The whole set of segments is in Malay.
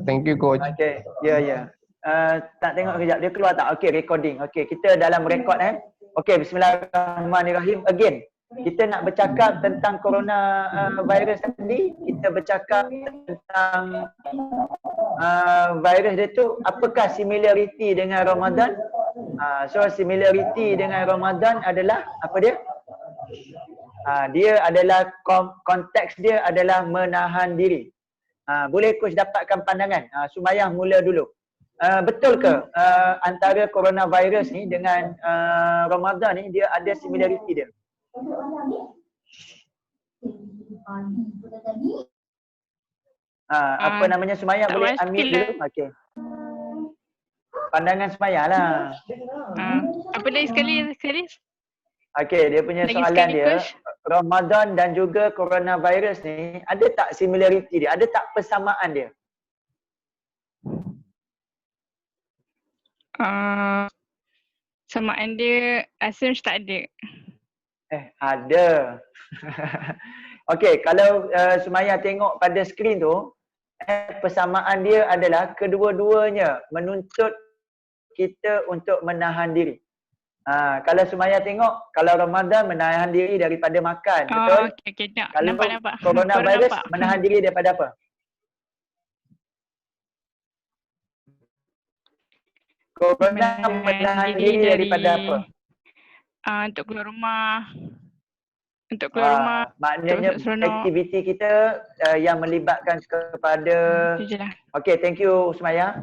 Thank you coach. Okay, ya. Tak tengok kejap, dia keluar tak? Okay, recording. Okay, kita dalam record Okay, bismillahirrahmanirrahim. Again, kita nak bercakap tentang corona virus tadi. Kita bercakap tentang virus dia tu, apakah similarity dengan Ramadan? So similarity dengan Ramadan adalah apa dia? Dia adalah konteks dia adalah menahan diri. Boleh coach dapatkan pandangan? Sumayah mula dulu. Betul ke antara coronavirus ni dengan Ramadan ni dia ada similarity dia? Apa namanya Sumayah boleh ambil dulu? Okey. Pandangan Sumayah lah. Apa lagi sekali? Okey, dia punya lagi soalan dia, coach. Ramadan dan juga coronavirus ni ada tak similarity dia? Ada tak persamaan dia? Samaan dia rasa macam tak ada. Ada. Okey, kalau Sumayah tengok pada skrin tu, persamaan dia adalah kedua-duanya menuntut kita untuk menahan diri. Kalau Sumayah tengok, kalau Ramadan menahan diri daripada makan, betul? Okey, tak. Kalau Nampak. coronavirus menahan diri daripada apa? Corona menahan diri daripada apa? Untuk keluar rumah. Untuk keluar rumah. Maknanya aktiviti kita yang melibatkan kepada okey, thank you Sumayah.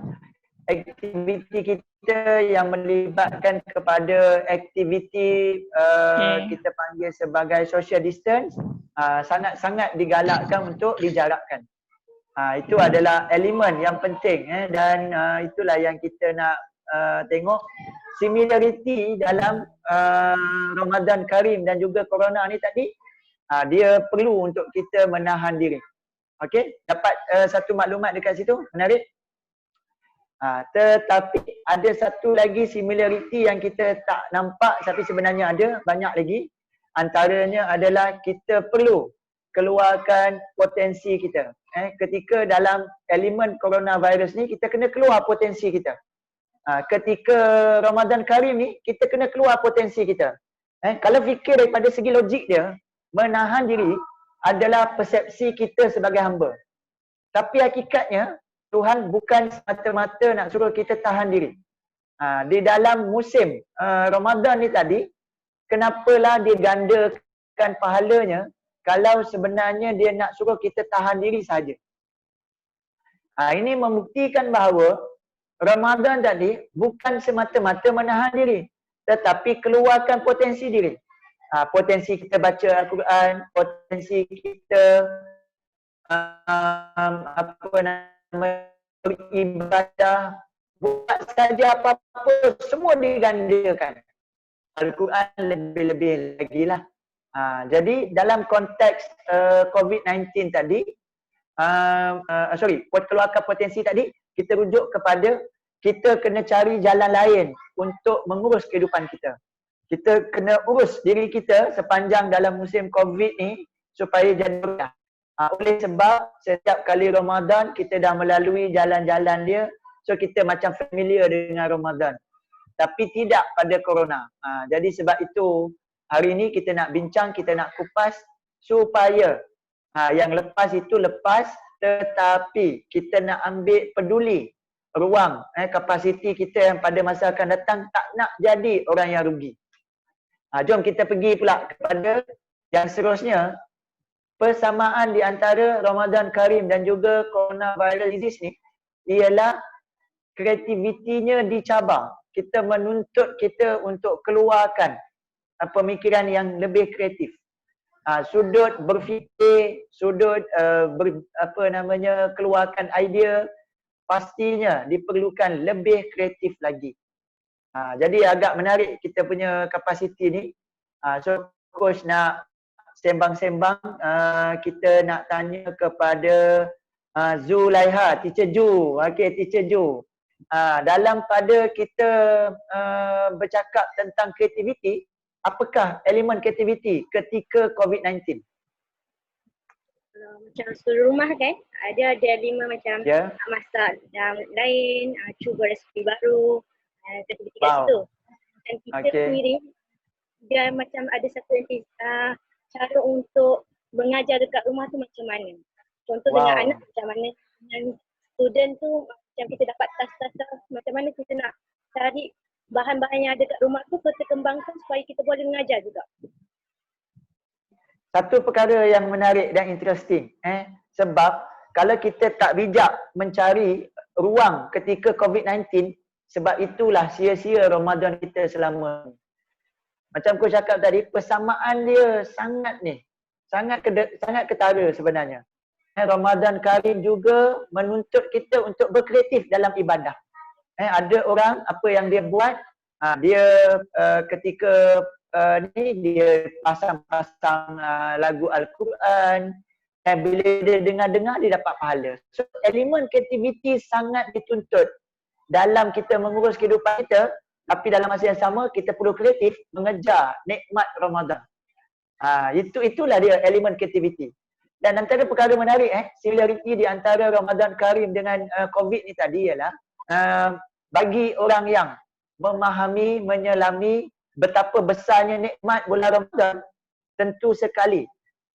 Aktiviti kita yang melibatkan kepada aktiviti kita panggil sebagai social distance sangat-sangat digalakkan untuk dijarakkan. Itu adalah elemen yang penting dan itulah yang kita nak tengok similarity dalam Ramadan Karim dan juga Corona ni tadi. Dia perlu untuk kita menahan diri. Okey, dapat satu maklumat dekat situ, menarik. Tetapi ada satu lagi similarity yang kita tak nampak tapi sebenarnya ada banyak lagi. Antaranya adalah kita perlu keluarkan potensi kita. Ketika dalam elemen coronavirus ni kita kena keluar potensi kita. Ketika Ramadan Karim ni kita kena keluar potensi kita. Kalau fikir daripada segi logik dia, menahan diri adalah persepsi kita sebagai hamba. Tapi hakikatnya Tuhan bukan semata-mata nak suruh kita tahan diri. Di dalam musim Ramadan ni tadi, kenapalah dia gandakan pahalanya kalau sebenarnya dia nak suruh kita tahan diri saja. Ini membuktikan bahawa Ramadan tadi bukan semata-mata menahan diri, tetapi keluarkan potensi diri. Potensi kita baca Al-Quran, potensi kita beribadah, buat saja apa-apa, semua digandakan. Al-Quran lebih-lebih lagi lah. Jadi dalam konteks COVID-19 tadi, keluarkan potensi tadi, kita rujuk kepada kita kena cari jalan lain untuk mengurus kehidupan kita. Kita kena urus diri kita sepanjang dalam musim COVID ni supaya jadi mudah. Oleh sebab setiap kali Ramadan kita dah melalui jalan-jalan dia, so kita macam familiar dengan Ramadan. Tapi tidak pada Corona. Jadi sebab itu hari ini kita nak bincang, kita nak kupas supaya yang lepas itu lepas, tetapi kita nak ambil peduli ruang kapasiti kita yang pada masa akan datang tak nak jadi orang yang rugi. Jom kita pergi pula kepada yang seterusnya. Persamaan di antara Ramadan Karim dan juga coronavirus disease ni ialah kreativitinya dicabar. Kita menuntut kita untuk keluarkan pemikiran yang lebih kreatif. Sudut berfikir, sudut keluarkan idea, pastinya diperlukan lebih kreatif lagi. Jadi agak menarik kita punya kapasiti ni. So coach nak sembang-sembang, kita nak tanya kepada Zulaiha, Teacher Ju. Okey, Teacher Ju. Dalam pada kita bercakap tentang kreativiti, apakah elemen kreativiti ketika COVID-19? Macam seluruh rumah kan, ada elemen macam Ya. masak yang lain, cuba resipi baru, aktiviti kat Wow. situ. Dan kita Okey. sendiri, dia macam ada satu cara untuk mengajar dekat rumah tu macam mana. Contoh dengan Wow. anak macam mana, dengan student tu macam kita dapat tas-tas macam mana kita nak cari bahan-bahan yang ada kat rumah tu kita kembangkan supaya kita boleh mengajar juga. Satu perkara yang menarik dan interesting, sebab kalau kita tak bijak mencari ruang ketika COVID-19, sebab itulah sia-sia Ramadan kita selama ni. Macam aku cakap tadi, persamaan dia sangat ketara sebenarnya. Ramadan Karim juga menuntut kita untuk berkreatif dalam ibadah. Ada orang apa yang dia buat, dia ketika ni dia pasang lagu Al-Quran, dan bila dia dengar-dengar dia dapat pahala. So elemen kreativiti sangat dituntut dalam kita mengurus kehidupan kita, tapi dalam masa yang sama kita perlu kreatif mengejar nikmat Ramadan. Itulah dia elemen kreativiti. Dan antara perkara menarik similariti di antara Ramadan Karim dengan COVID ni tadi ialah bagi orang yang memahami, menyelami betapa besarnya nikmat bulan Ramadan, tentu sekali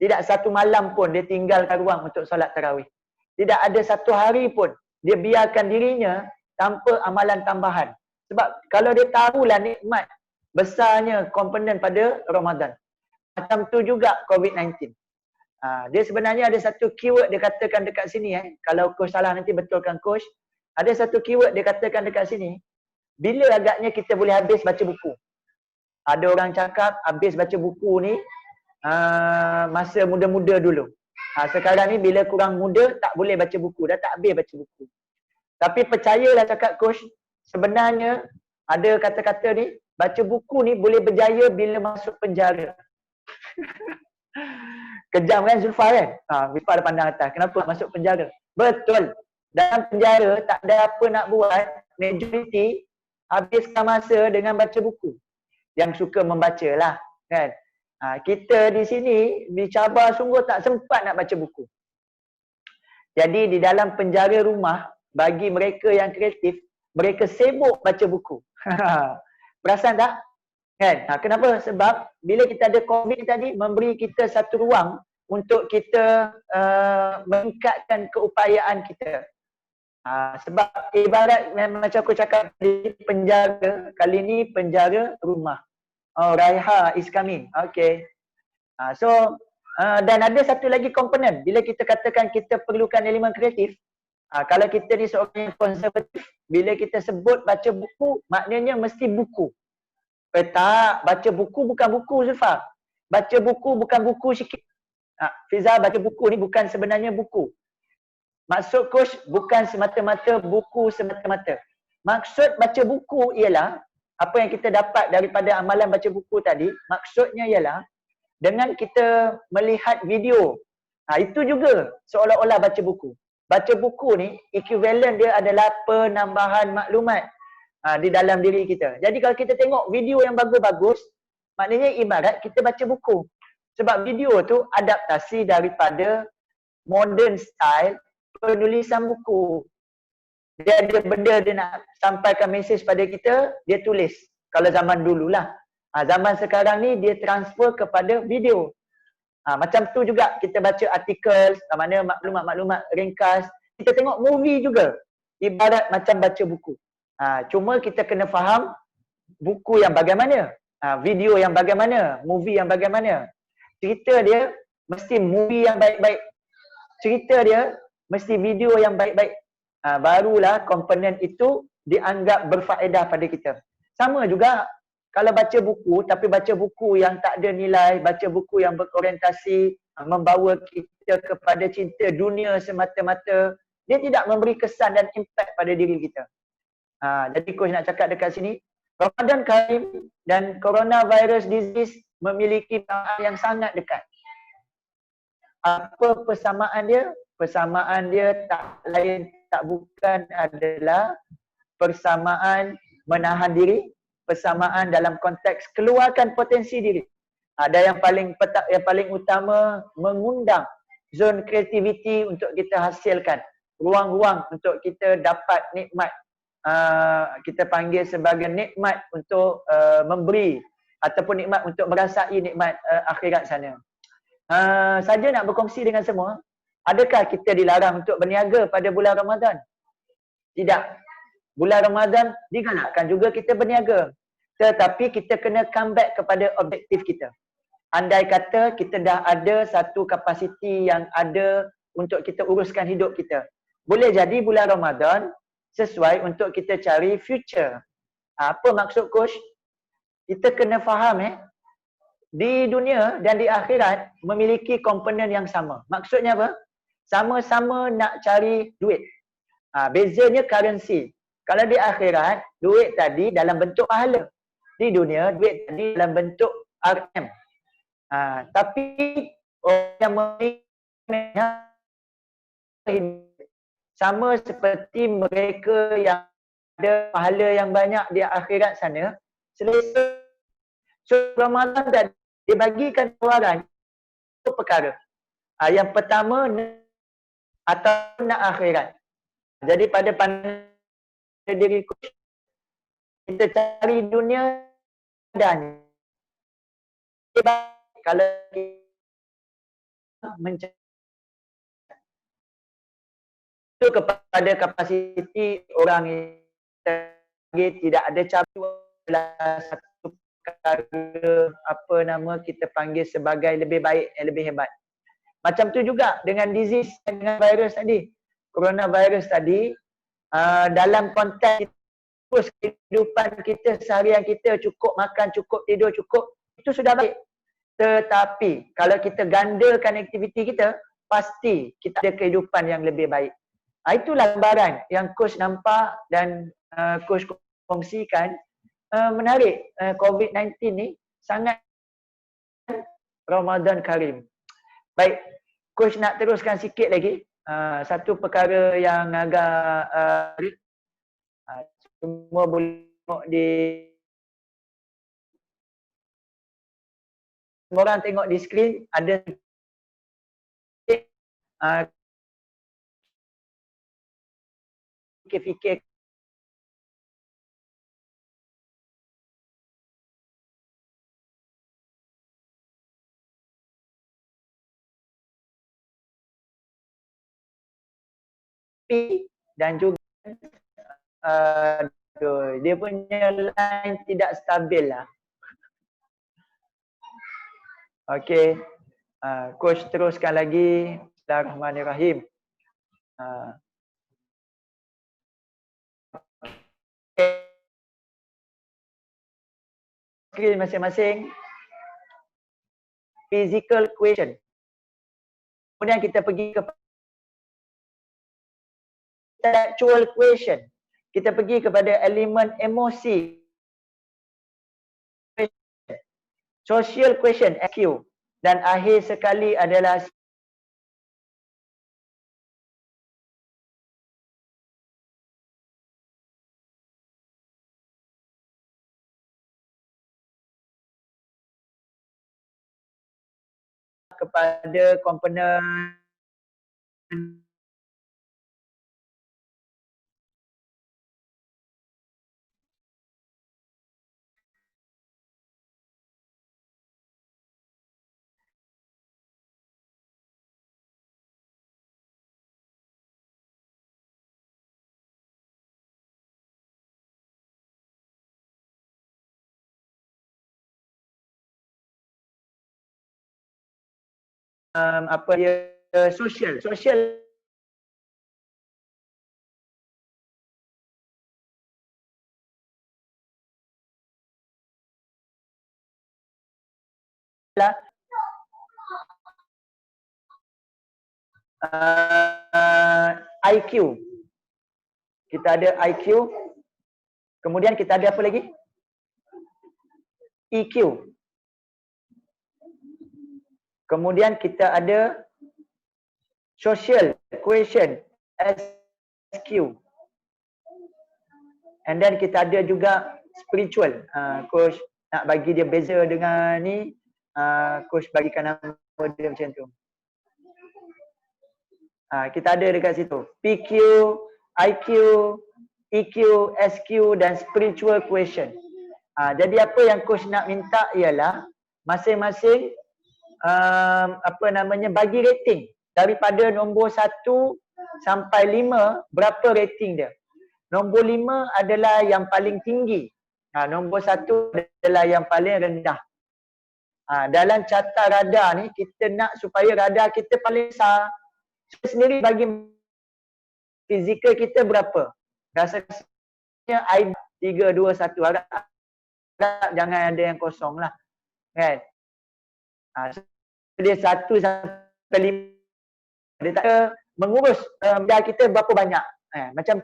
tidak satu malam pun dia tinggalkan ruang untuk solat tarawih. Tidak ada satu hari pun dia biarkan dirinya tanpa amalan tambahan. Sebab kalau dia tahulah nikmat besarnya komponen pada Ramadan. Macam tu juga COVID-19. Dia sebenarnya ada satu keyword dia katakan dekat sini. Kalau coach salah nanti betulkan coach. Ada satu keyword dia katakan dekat sini. Bila agaknya kita boleh habis baca buku? Ada orang cakap habis baca buku ni masa muda-muda dulu. Sekarang ni bila kurang muda tak boleh baca buku. Dah tak habis baca buku. Tapi percayalah cakap coach, sebenarnya ada kata-kata ni, baca buku ni boleh berjaya bila masuk penjara. Kejam kan Zulfa kan? Zulfa ada pandang atas. Kenapa masuk penjara? Betul. Dalam penjara tak ada apa nak buat, majoriti habiskan masa dengan baca buku. Yang suka membaca lah kan. Kita di sini dicabar sungguh tak sempat nak baca buku. Jadi di dalam penjara rumah, bagi mereka yang kreatif, mereka sibuk baca buku. Perasan tak? Kan? Kenapa? Sebab bila kita ada COVID tadi, memberi kita satu ruang untuk kita meningkatkan keupayaan kita. Sebab ibarat macam aku cakap di penjara, kali ni penjara rumah. Oh, Raiha is coming. Okay. Dan ada satu lagi komponen. Bila kita katakan kita perlukan elemen kreatif, kalau kita ni seorang yang konservatif, bila kita sebut baca buku, maknanya mesti buku. Tak, baca buku bukan buku Zulfa. Baca buku bukan buku sikit. Fiza, baca buku ni bukan sebenarnya buku. Maksud coach bukan semata-mata buku semata-mata. Maksud baca buku ialah apa yang kita dapat daripada amalan baca buku tadi, maksudnya ialah dengan kita melihat video. Itu juga seolah-olah baca buku. Baca buku ni, equivalent dia adalah penambahan maklumat di dalam diri kita. Jadi kalau kita tengok video yang bagus-bagus, maknanya ibarat kita baca buku. Sebab video tu adaptasi daripada modern style penulisan buku. Dia ada benda dia nak sampaikan mesej pada kita, dia tulis. Kalau zaman dululah. Zaman sekarang ni dia transfer kepada video. Macam tu juga kita baca artikel, mana maklumat-maklumat ringkas. Kita tengok movie juga. Ibarat macam baca buku. Cuma kita kena faham buku yang bagaimana, video yang bagaimana, movie yang bagaimana. Cerita dia mesti movie yang baik-baik. Cerita dia mesti video yang baik-baik. Barulah komponen itu dianggap berfaedah pada kita. Sama juga kalau baca buku, tapi baca buku yang tak ada nilai, baca buku yang berorientasi, membawa kita kepada cinta dunia semata-mata, dia tidak memberi kesan dan impact pada diri kita. Jadi coach nak cakap dekat sini, Ramadan Karim dan coronavirus disease memiliki persamaan yang sangat dekat. Apa persamaan dia? Persamaan dia tak lain tak bukan adalah persamaan menahan diri, persamaan dalam konteks keluarkan potensi diri. Dan yang paling utama, mengundang zon kreativiti untuk kita hasilkan. Ruang-ruang untuk kita dapat nikmat. Kita panggil sebagai nikmat untuk memberi ataupun nikmat untuk merasai nikmat akhirat sana. Saja nak berkongsi dengan semua, adakah kita dilarang untuk berniaga pada bulan Ramadan? Tidak. Bulan Ramadan digalakkan juga kita berniaga. Tetapi kita kena come back kepada objektif kita. Andai kata kita dah ada satu kapasiti yang ada untuk kita uruskan hidup kita. Boleh jadi bulan Ramadan sesuai untuk kita cari future. Apa maksud coach? Kita kena faham di dunia dan di akhirat memiliki komponen yang sama. Maksudnya apa? Sama-sama nak cari duit. Bezanya currency. Kalau di akhirat, duit tadi dalam bentuk pahala. Di dunia, duit tadi dalam bentuk RM. Tapi orang yang sama seperti mereka yang ada pahala yang banyak di akhirat sana, selesa. So Ramadan dan dibagikan tawaran itu perkara. Yang pertama atau nak akhirat. Jadi pada pandang diriku, kita cari dunia dan kalau kita mencari itu kepada kapasiti orang yang tidak ada cara satu perkara apa nama kita panggil sebagai lebih baik, lebih hebat. Macam tu juga dengan disease, dengan virus tadi, coronavirus tadi, dalam konteks terus kehidupan kita seharian kita, cukup makan, cukup tidur, cukup, itu sudah baik. Tetapi kalau kita gandakan aktiviti kita, pasti kita ada kehidupan yang lebih baik. Itulah gambaran yang coach nampak dan coach kongsikan. Menarik, COVID-19 ni sangat Ramadan Karim. Baik, coach nak teruskan sikit lagi. Satu perkara yang agak semua boleh tengok di semua orang tengok di skrin ada fikir-fikir dan juga dia punya line tidak stabil lah. Okey, coach teruskan lagi. Bismillahirrahmanirrahim. Skrin masing-masing. Physical question. Kemudian kita pergi ke intellectual question. Kita pergi kepada elemen emosi. Social question, SQ. Dan akhir sekali adalah kepada komponen apa dia social IQ. Kita ada IQ. Kemudian kita ada apa lagi? EQ. Kemudian kita ada social question, SQ. And then kita ada juga spiritual. Coach nak bagi dia beza dengan ni, coach bagikan nama dia macam tu. Kita ada dekat situ. PQ, IQ, EQ, SQ dan spiritual question. Jadi apa yang coach nak minta ialah masing-masing bagi rating daripada nombor 1 sampai 5, berapa rating dia. Nombor 5 adalah yang paling tinggi. Nombor 1 adalah yang paling rendah. Dalam carta radar ni kita nak supaya radar kita paling besar. Saya sendiri bagi fizikal kita berapa? Rasanya I 3, 2, 1. Harap jangan ada yang kosong lah. Kan? Dia 1 sampai 5. Dia tak ada mengurus biar kita berapa banyak. Macam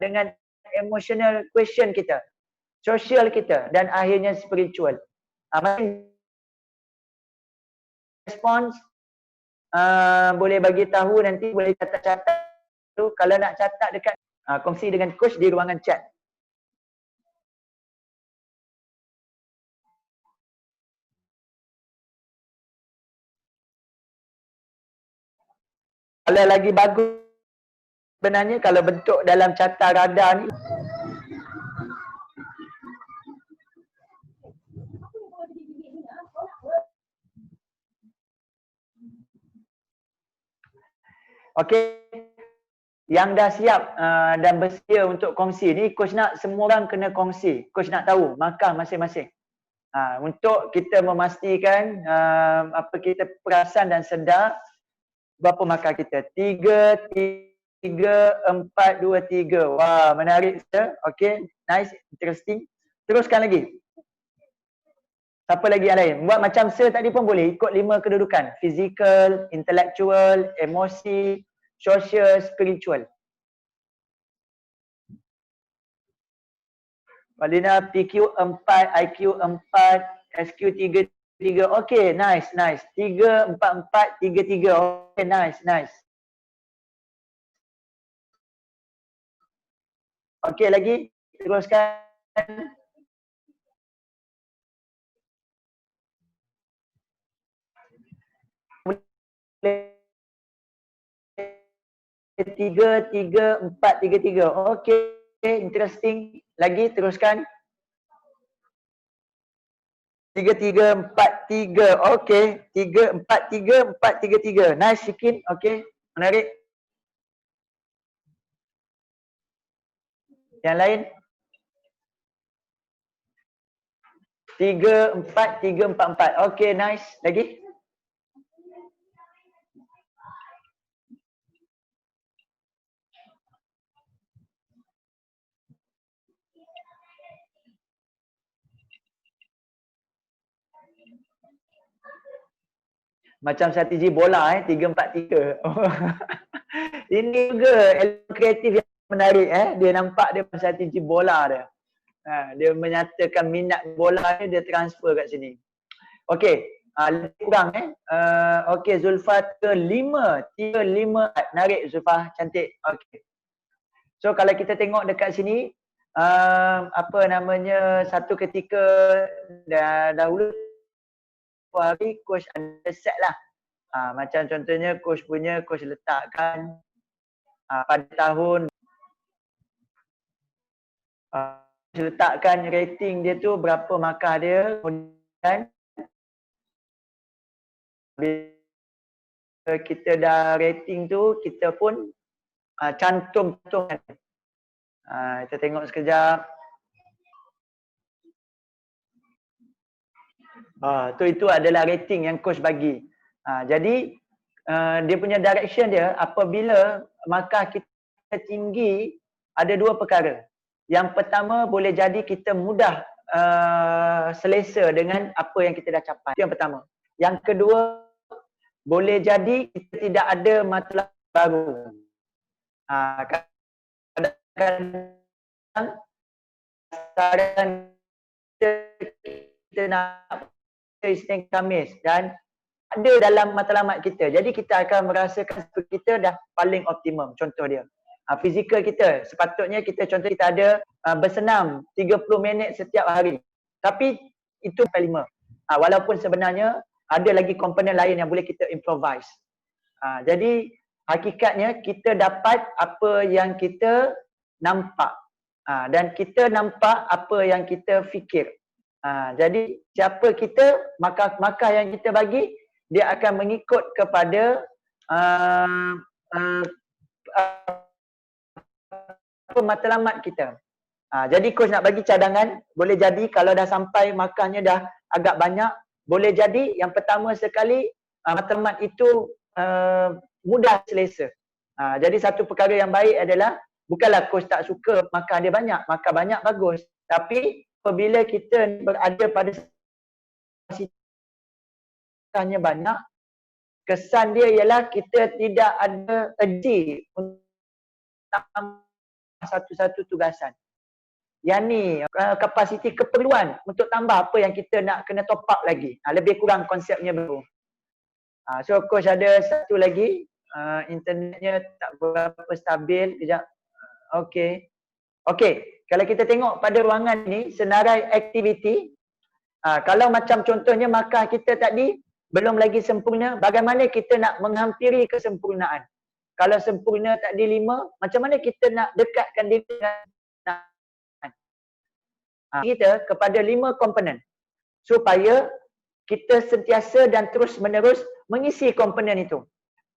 dengan emotional question kita, social kita dan akhirnya spiritual. Response boleh bagi tahu, nanti boleh catat-catat tu. Kalau nak catat dekat kongsi dengan coach di ruangan chat. Kalau lagi bagus sebenarnya kalau bentuk dalam carta radar ni, okey, yang dah siap dan bersedia untuk kongsi ni, coach nak semua orang kena kongsi. Coach nak tahu markah masing-masing. Untuk kita memastikan kita perasan dan sedar berapa markah kita. 3, 4, 2, 3. Wah, menarik sir. Okey, nice, interesting. Teruskan lagi. Siapa lagi yang lain? Buat macam sir tadi pun boleh ikut 5 kedudukan. Physical, intellectual, emosi, social, spiritual. Walina PQ 4, IQ 4, SQ 3. Okey, nice. 3, 4, 4, 3, 3. Okey, nice. Okey, lagi. Teruskan. Tiga, 4, 3. Okey, interesting. Lagi, teruskan. 3, 4, 3. Okey, 3, 4, 3, 4, 3, 3. Nice sikit. Okey, menarik. Yang lain? 3, 4, 3, 4, 4. Okey, nice. Lagi? Macam strategi bola 3, 4, 3. Ini juga elemen kreatif yang menarik Dia nampak dia strategi bola dia. Dia menyatakan minat bola dia transfer kat sini. Okey, lebih kurang okey, Zulfa 5, 3, 5. Narik Zulfa, cantik. Okey. So kalau kita tengok dekat sini satu ketika dahulu hari coach ada set lah. Macam contohnya coach letakkan pada tahun letakkan rating dia tu berapa markah dia, kemudian bila kita dah rating tu kita pun cantum. Kita tengok sekejap. Itu adalah rating yang coach bagi. Jadi dia punya direction dia apabila markah kita tinggi, ada 2 perkara. Yang pertama, boleh jadi kita mudah selesa dengan apa yang kita dah capai. Itu yang pertama. Yang kedua, boleh jadi kita tidak ada matlamat baru. Kadang-kadang kita nak Isnin Khamis dan ada dalam matlamat kita. Jadi kita akan merasakan kita dah paling optimum. Contoh dia. Fizikal kita sepatutnya kita ada bersenam 30 minit setiap hari. Tapi itu 5. Walaupun sebenarnya ada lagi komponen lain yang boleh kita improvise. Jadi hakikatnya kita dapat apa yang kita nampak. Dan kita nampak apa yang kita fikir. Jadi siapa kita, maka yang kita bagi, dia akan mengikut kepada matlamat kita. Jadi coach nak bagi cadangan, boleh jadi kalau dah sampai makannya dah agak banyak, boleh jadi yang pertama sekali matlamat itu mudah selesa. Jadi satu perkara yang baik adalah bukanlah coach tak suka makan dia banyak, makan banyak bagus. Tapi apabila kita berada pada situasinya banyak, kesan dia ialah kita tidak ada urgensi untuk satu-satu tugasan. Yang ni kapasiti keperluan untuk tambah apa yang kita nak kena top up lagi. Lebih kurang konsepnya baru. So coach ada satu lagi, internetnya tak berapa stabil. Kejap. Okey. Kalau kita tengok pada ruangan ni senarai aktiviti, kalau macam contohnya markah kita tadi belum lagi sempurna, bagaimana kita nak menghampiri kesempurnaan? Kalau sempurna tadi 5, macam mana kita nak dekatkan diri dengan kita kepada 5 komponen supaya kita sentiasa dan terus menerus mengisi komponen itu.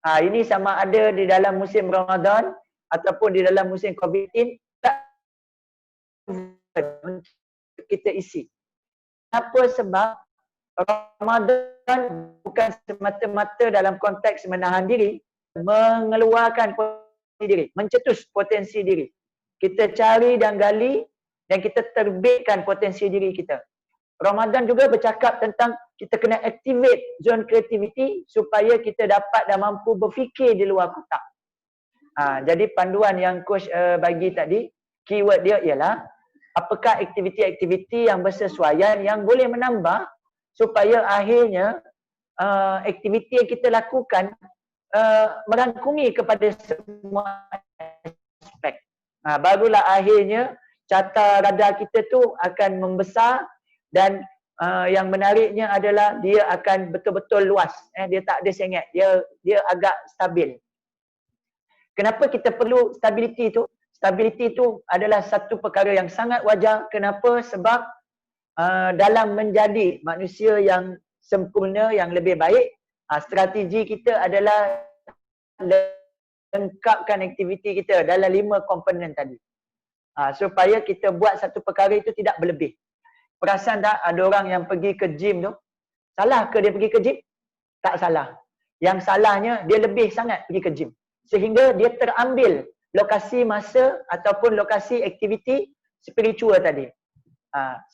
Ini sama ada di dalam musim Ramadan ataupun di dalam musim COVID-19 kita isi. Kenapa? Sebab Ramadan bukan semata-mata dalam konteks menahan diri, mengeluarkan potensi diri, mencetus potensi diri. Kita cari dan gali dan kita terbitkan potensi diri kita. Ramadan juga bercakap tentang kita kena activate zone creativity supaya kita dapat dan mampu berfikir di luar kotak. Jadi panduan yang coach bagi tadi, keyword dia ialah apakah aktiviti-aktiviti yang bersesuaian yang boleh menambah supaya akhirnya aktiviti yang kita lakukan merangkumi kepada semua aspek. Barulah akhirnya carta radar kita tu akan membesar dan yang menariknya adalah dia akan betul-betul luas. Dia tak ada sengit, dia agak stabil. Kenapa kita perlu stability tu? Stability itu adalah satu perkara yang sangat wajar. Kenapa? Sebab dalam menjadi manusia yang sempurna, yang lebih baik, strategi kita adalah lengkapkan aktiviti kita dalam 5 komponen tadi. Supaya kita buat satu perkara itu tidak berlebih. Perasan tak ada orang yang pergi ke gym tu? Salah ke dia pergi ke gym? Tak salah. Yang salahnya dia lebih sangat pergi ke gym. Sehingga dia terambil lokasi masa ataupun lokasi aktiviti spiritual tadi.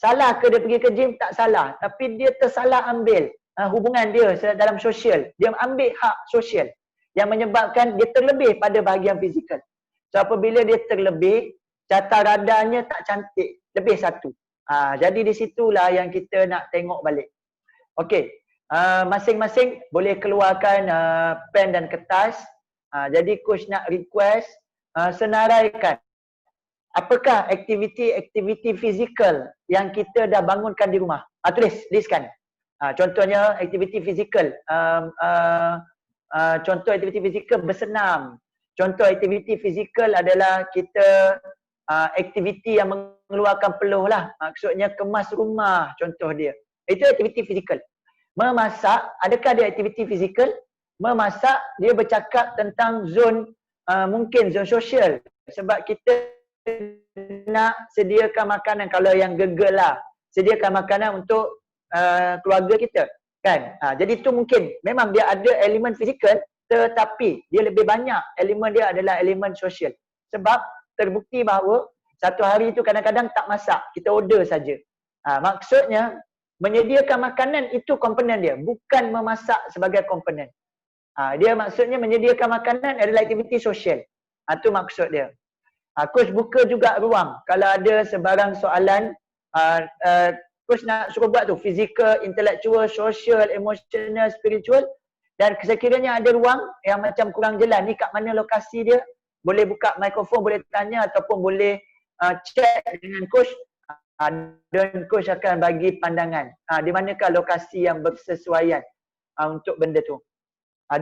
Salah ke dia pergi ke gym? Tak salah. Tapi dia tersalah ambil hubungan dia dalam sosial. Dia ambil hak sosial yang menyebabkan dia terlebih pada bahagian fizikal. So apabila dia terlebih, carta radarnya tak cantik. Lebih satu. Jadi di situlah yang kita nak tengok balik. Okey. Masing-masing boleh keluarkan pen dan kertas. Jadi coach nak request senaraikan apakah aktiviti-aktiviti fizikal yang kita dah bangunkan di rumah. Listkan. Contohnya aktiviti fizikal. Contoh aktiviti fizikal bersenam. Contoh aktiviti fizikal adalah kita aktiviti yang mengeluarkan peluh lah. Maksudnya kemas rumah contoh dia. Itu aktiviti fizikal. Memasak, adakah dia aktiviti fizikal? Memasak, dia bercakap tentang zon, mungkin zon sosial. Sebab kita nak sediakan makanan, kalau yang gegel lah, sediakan makanan untuk keluarga kita. Kan? Jadi itu mungkin, memang dia ada elemen fizikal, tetapi dia lebih banyak elemen dia adalah elemen sosial. Sebab terbukti bahawa satu hari itu kadang-kadang tak masak, kita order saja. Maksudnya menyediakan makanan itu komponen dia, bukan memasak sebagai komponen. Dia maksudnya menyediakan makanan adalah aktiviti sosial. Itu maksud dia. Coach buka juga ruang. Kalau ada sebarang soalan, coach nak suruh buat tu, fizikal, intelektual, sosial, emosional, spiritual. Dan sekiranya ada ruang yang macam kurang jelas, ni kat mana lokasi dia, boleh buka mikrofon, boleh tanya ataupun boleh check dengan coach dan coach akan bagi pandangan di manakah lokasi yang bersesuaian untuk benda tu.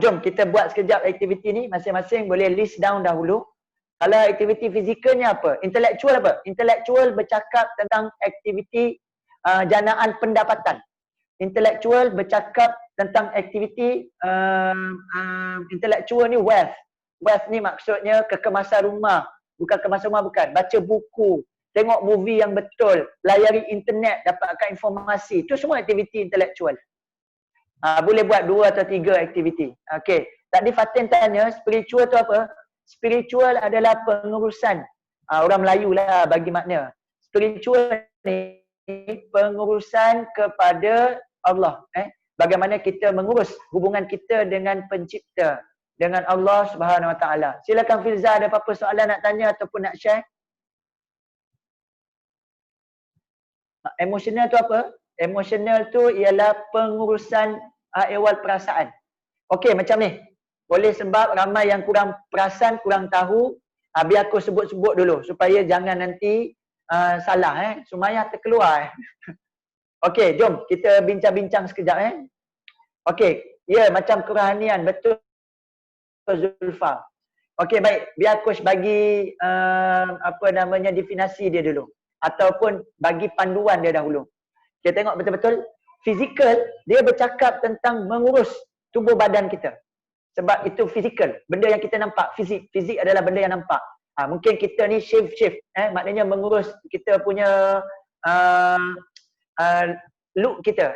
Jom kita buat sekejap aktiviti ni, masing-masing boleh list down dahulu. Kalau aktiviti fizikalnya apa? Intelektual apa? Intelektual bercakap tentang aktiviti janaan pendapatan. Intelektual bercakap tentang aktiviti intelektual ni wealth. Wealth ni maksudnya kekemasan rumah. Bukan kekemasan rumah, bukan. Baca buku, tengok movie yang betul, layari internet, dapatkan informasi. Itu semua aktiviti intelektual. Boleh buat 2 atau 3 aktiviti. Okey. Tadi Fatin tanya, spiritual tu apa? Spiritual adalah pengurusan. Orang Melayu lah bagi makna. Spiritual ni pengurusan kepada Allah. Bagaimana kita mengurus hubungan kita dengan pencipta, dengan Allah Subhanahu Wa Taala. Silakan Filza, ada apa-apa soalan nak tanya ataupun nak share? Emosional tu apa? Emosional tu ialah pengurusan ehwal perasaan. Okey, macam ni. Boleh sebab ramai yang kurang perasan, kurang tahu. Biar aku sebut-sebut dulu supaya jangan nanti salah. Sumayah terkeluar. Okey, jom kita bincang-bincang sekejap. Okey, ya macam kerohanian. Betul Zulfa. Okey, baik. Biar coach bagi definisi dia dulu. Ataupun bagi panduan dia dahulu. Kita tengok betul-betul. Fizikal, dia bercakap tentang mengurus tubuh badan kita. Sebab itu fizikal, benda yang kita nampak, fizik. Fizik adalah benda yang nampak. Mungkin kita ni shift, maknanya mengurus kita punya look kita.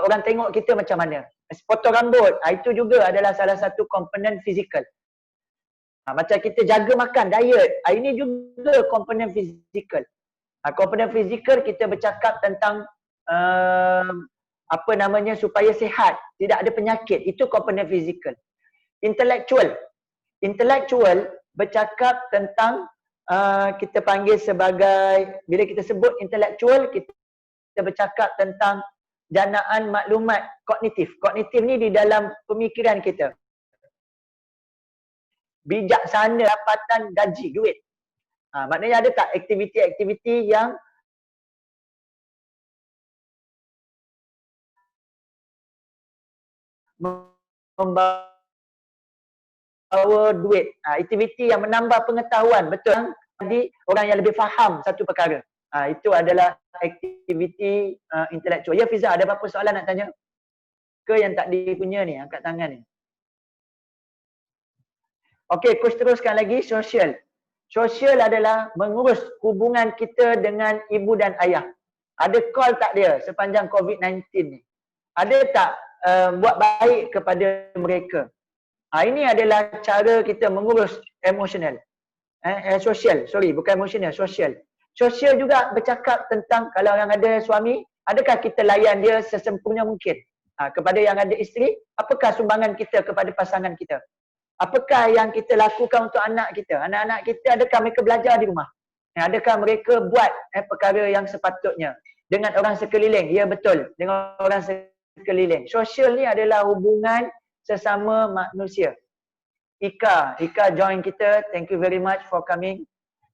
Orang tengok kita macam mana. Potong rambut, itu juga adalah salah satu komponen fizikal. Macam kita jaga makan, diet, ini juga komponen fizikal. Komponen fizikal kita bercakap tentang supaya sihat, tidak ada penyakit. Itu komponen fizikal. Intelektual. Intelektual bercakap tentang kita panggil sebagai, bila kita sebut intelektual, kita bercakap tentang janaan maklumat kognitif. Kognitif ni di dalam pemikiran kita. Bijaksana, dapatan, gaji, duit. Maknanya ada tak aktiviti-aktiviti yang membawa duit. Aktiviti yang menambah pengetahuan. Betul. Jadi orang yang lebih faham satu perkara. Itu adalah aktiviti intelektual. Ya Fiza, ada apa-apa soalan nak tanya? Ke yang tak dipunya ni, angkat tangan ni. Okey, coach teruskan lagi. Sosial. Sosial adalah mengurus hubungan kita dengan ibu dan ayah. Ada call tak dia sepanjang COVID-19 ni? Ada tak buat baik kepada mereka? Ini adalah cara kita mengurus emosional. Sosial, bukan emosional, sosial. Sosial juga bercakap tentang kalau yang ada suami, adakah kita layan dia sesempurna mungkin? Kepada yang ada isteri, apakah sumbangan kita kepada pasangan kita? Apakah yang kita lakukan untuk anak kita? Anak-anak kita, adakah mereka belajar di rumah? Adakah mereka buat perkara yang sepatutnya dengan orang sekeliling? Ya betul, dengan orang sekeliling. Sosial ni adalah hubungan sesama manusia. Ika join kita. Thank you very much for coming.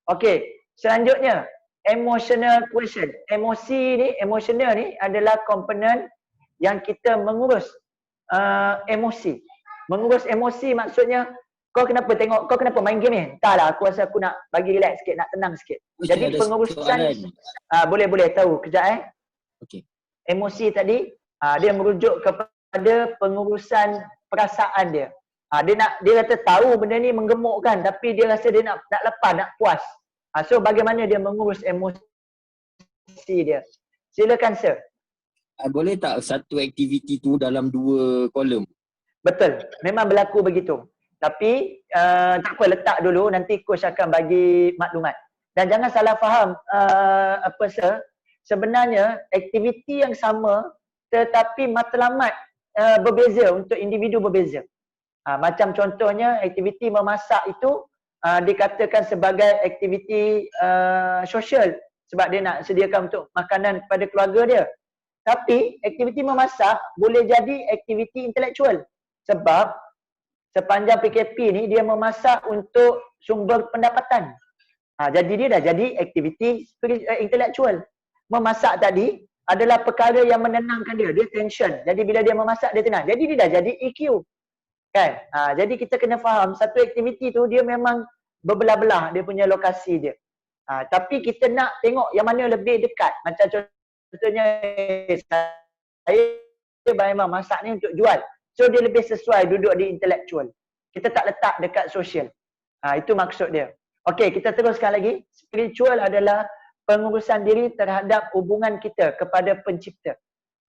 Okey, selanjutnya emotional quotient. Emotional ni adalah komponen yang kita mengurus emosi. Mengurus emosi maksudnya kau kenapa main game ni? Entahlah, aku rasa aku nak bagi relax sikit, nak tenang sikit. Jadi pengurusan boleh tahu kejap Okey. Emosi tadi dia merujuk kepada pengurusan perasaan dia. Dia kata tahu benda ni menggemukkan tapi dia rasa dia nak lepas, nak puas. So bagaimana dia mengurus emosi dia? Silakan sir. Boleh tak satu aktiviti tu dalam 2 kolom? Betul, memang berlaku begitu. Tapi tak apa, letak dulu, nanti coach akan bagi maklumat. Dan jangan salah faham sir. Sebenarnya aktiviti yang sama tetapi matlamat berbeza untuk individu berbeza. Macam contohnya aktiviti memasak itu dikatakan sebagai aktiviti sosial sebab dia nak sediakan untuk makanan kepada keluarga dia. Tapi aktiviti memasak boleh jadi aktiviti intelektual sebab sepanjang PKP ni dia memasak untuk sumber pendapatan. Jadi dia dah jadi aktiviti intelektual. Memasak tadi adalah perkara yang menenangkan dia. Dia tension. Jadi bila dia memasak dia tenang. Jadi dia dah jadi EQ. Kan? Jadi kita kena faham satu aktiviti tu dia memang berbelah-belah dia punya lokasi dia. Tapi kita nak tengok yang mana lebih dekat. Macam contohnya saya memang masak ni untuk jual. So dia lebih sesuai duduk di intellectual. Kita tak letak dekat social. Itu maksud dia. Okey, kita teruskan lagi. Spiritual adalah pengurusan diri terhadap hubungan kita kepada pencipta.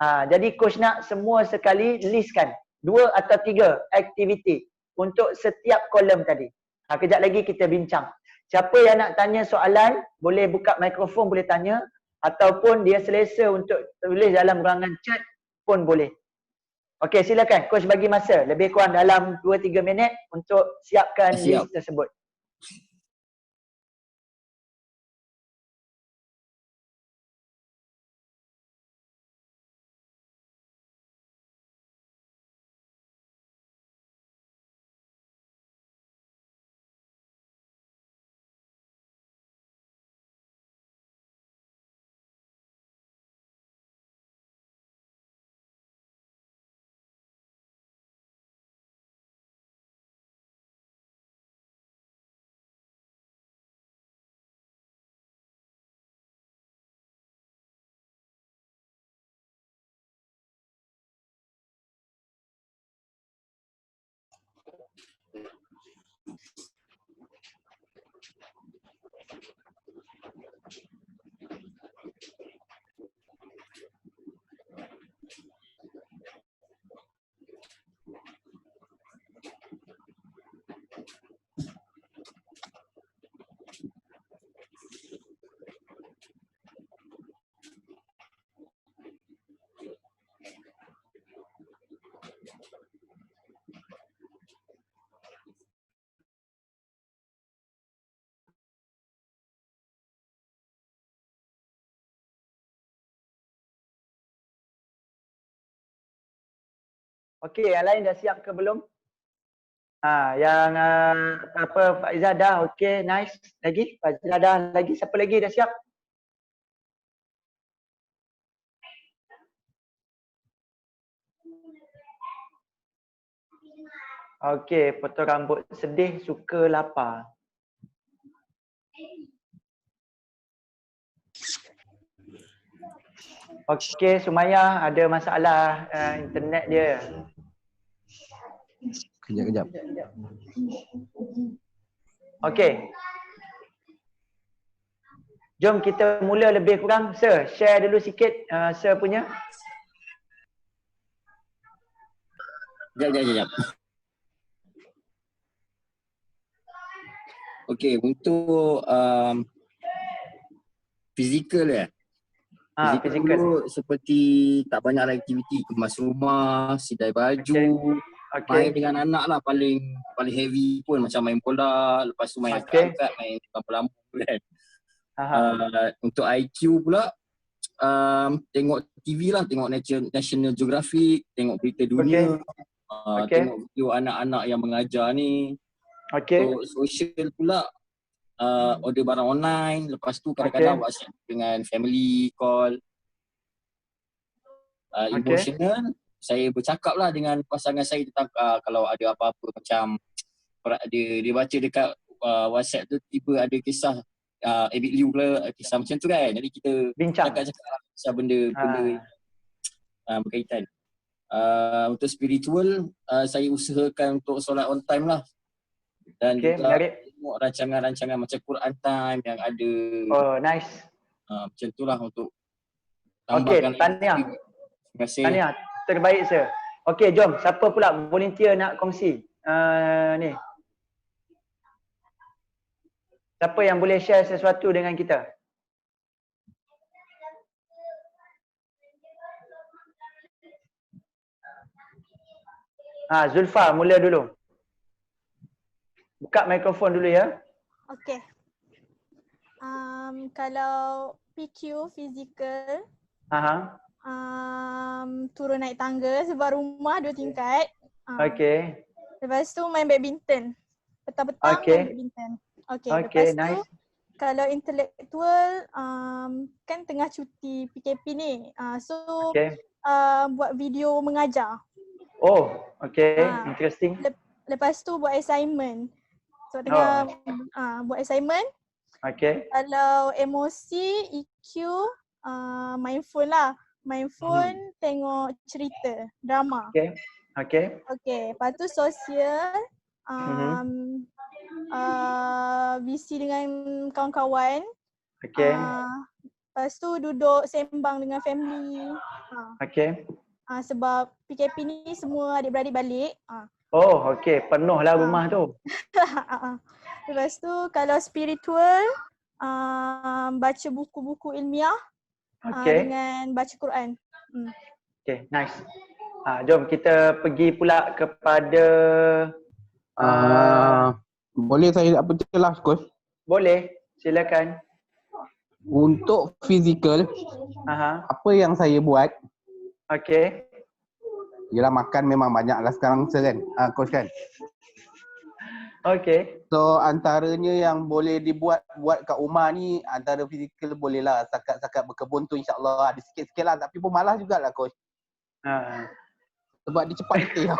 Jadi coach nak semua sekali listkan 2 atau 3 aktiviti untuk setiap kolom tadi. Kejap lagi kita bincang. Siapa yang nak tanya soalan, boleh buka mikrofon, boleh tanya. Ataupun dia selesa untuk tulis dalam ruangan chat pun boleh. Okey, silakan. Coach bagi masa. Lebih kurang dalam 2-3 minit untuk siapkan list tersebut. Okey, yang lain dah siap ke belum? Yang Faizah dah, okey, nice. Lagi? Faizah dah, lagi? Siapa lagi dah siap? Okey, potong rambut sedih, suka lapar. Okey, Sumayah ada masalah internet dia. Kejap. Okey. Jom kita mula lebih kurang. Sir, share dulu sikit Sir punya. Sekejap. Okey, untuk fizikal ya. Fizikal tu seperti tak banyak aktiviti, kemas rumah, sidai baju, main dengan anak lah paling heavy pun, macam main bola, lepas tu main angkat, main lampu kan. Untuk IQ pula tengok TV lah, tengok National Geographic, tengok berita dunia, tengok video anak-anak yang mengajar ni. Untuk social pula order barang online, lepas tu kadang-kadang WhatsApp dengan family call. Emotional, saya bercakap lah dengan pasangan saya tentang kalau ada apa-apa macam dia baca dekat WhatsApp tu tiba ada kisah Abid Liu ke kisah macam tu kan, jadi kita cakap-cakap pasal benda berkaitan. Untuk spiritual, saya usahakan untuk solat on time lah. Dan juga tengok rancangan-rancangan macam Quran Time yang ada. Oh, nice. Macam tu lah untuk tambahkan. Tahniah. Terima kasih. Tahniah. Terbaik, Sir. Okey, jom. Siapa pula volunteer nak kongsi? Ni. Siapa yang boleh share sesuatu dengan kita? Zulfa, mula dulu. Buka mikrofon dulu ya. Okey. Kalau PQ, fizikal, turun naik tangga sebab rumah 2 tingkat. Okey. Lepas tu main badminton. Petang-petang main badminton. Okey, lepas nice. tu kalau intelektual kan tengah cuti PKP ni. So Okay. buat video mengajar. Oh, okay. Ah. Interesting. Lepas tu buat assignment. So tengah buat assignment. Okay. Kalau emosi, EQ, main phone lah. Main phone, tengok cerita, drama. Okay. Okay. Okay, lepas tu sosial, VC dengan kawan-kawan. Okay. Lepas tu duduk sembang dengan family. Okay. Sebab PKP ni semua adik-beradik balik. Oh, okay. Penuh lah rumah tu. Lepas tu kalau spiritual, baca buku-buku ilmiah dengan baca Quran. Okay, nice. Jom kita pergi pula kepada boleh saya apa celah coach? boleh, silakan. Untuk fizikal, apa yang saya buat, Okay. ialah makan memang banyak lah sekarang kan, coach kan? Okay. So antaranya yang boleh buat kat rumah ni, antara fizikal boleh lah, setakat berkebun tu insyaAllah ada sikit-sikit lah, tapi pun malas jugalah coach. Sebab dia cepat letih lah.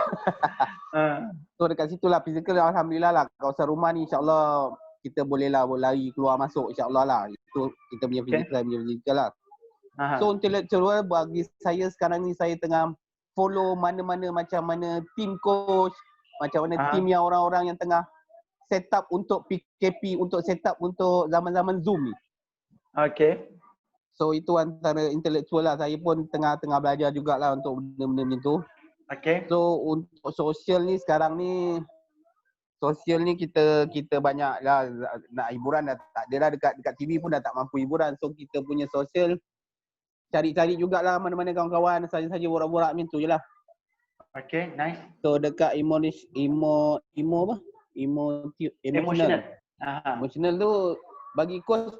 So dekat situ lah fizikal, alhamdulillah lah kawasan rumah ni insyaAllah kita boleh lah lari keluar masuk insyaAllah lah. Itu kita punya fizikal lah. So intellectual bagi saya sekarang ni saya tengah follow mana-mana macam mana team coach, macam mana team yang orang-orang yang tengah set up untuk PKP, untuk set up untuk zaman-zaman Zoom ni. Okay. So itu antara intellectual lah. Saya pun tengah belajar jugalah untuk benda-benda macam tu. Okay. So untuk sosial ni sekarang ni, sosial ni kita banyak lah nak hiburan dah tak ada lah, dekat TV pun dah tak mampu hiburan. So kita punya sosial cari-cari jugalah mana-mana kawan-kawan saja-saja borak-borak macam tu je lah. Okay, nice. So dekat emotional. Emotional tu bagi coach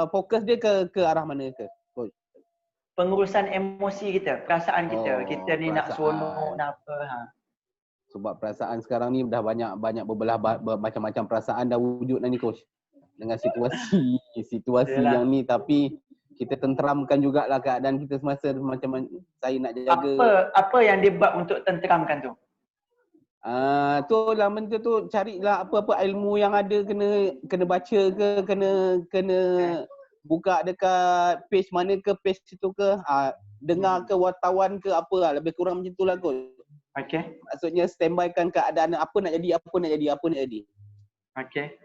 fokus dia ke arah mana ke coach? Pengurusan emosi kita, perasaan kita. Kita ni nak seronok, nak apa. Sebab perasaan sekarang ni dah banyak bebelah macam-macam perasaan dah wujud dah ni coach. Dengan situasi Yalah. yang ni, tapi kita tenteramkan jugalah keadaan kita semasa macam saya nak jaga. Apa yang dia buat untuk tenteramkan tu? Tu lah benda tu, carilah apa-apa ilmu yang ada, kena baca ke, kena buka dekat page mana ke, page situ ke, dengar ke wartawan ke apa lah, lebih kurang macam tu lah kot. Okay. Maksudnya standby kan keadaan apa nak jadi. Okay.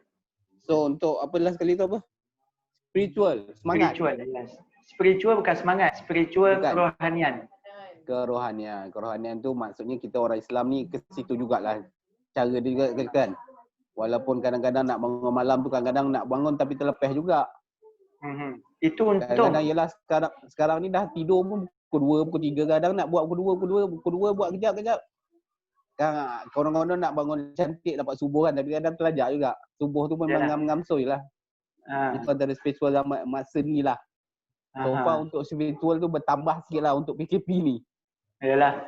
So untuk apa last sekali tu apa? Spiritual, semangat. Spiritual bukan semangat, spiritual Bukan. kerohanian. Kerohanian tu maksudnya kita orang Islam ni ke situ jugalah. Cara dia juga kan. Walaupun kadang-kadang nak bangun malam tu, kadang-kadang nak bangun tapi terlepas juga. Itu untuk Kadang-kadang ialah sekarang ni dah tidur pun pukul 2, pukul 3, kadang nak buat pukul 2 buat kejap-kejap. Kawan-kawan nak bangun cantik dapat subuh kan, tapi kadang terlajak juga. Subuh tu pun ngam-ngam-soy lah. Itu antara spiritual masa ni lah. So far untuk spiritual tu bertambah sikit lah untuk PKP ni. Yalah.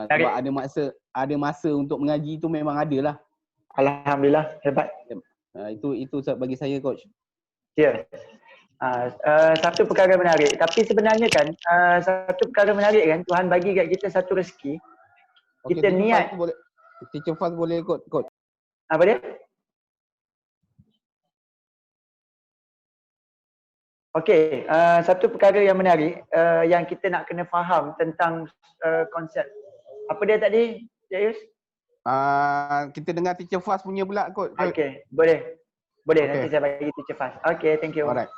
Sebab ada masa untuk mengaji tu memang ada lah. Alhamdulillah, hebat. Itu bagi saya coach. Ya. Satu perkara menarik. Tapi sebenarnya kan, satu perkara menarik kan, Tuhan bagi kat kita satu rezeki. Okay, kita niat. Teacher Faz boleh coach. Apa dia? Okey, satu perkara yang menarik yang kita nak kena faham tentang konsep. Apa dia tadi, Cik Yus? Kita dengar Teacher Faz punya pula coach. Okey, boleh. Boleh, Okay. nanti saya bagi Teacher Faz. Okey, thank you. Alright.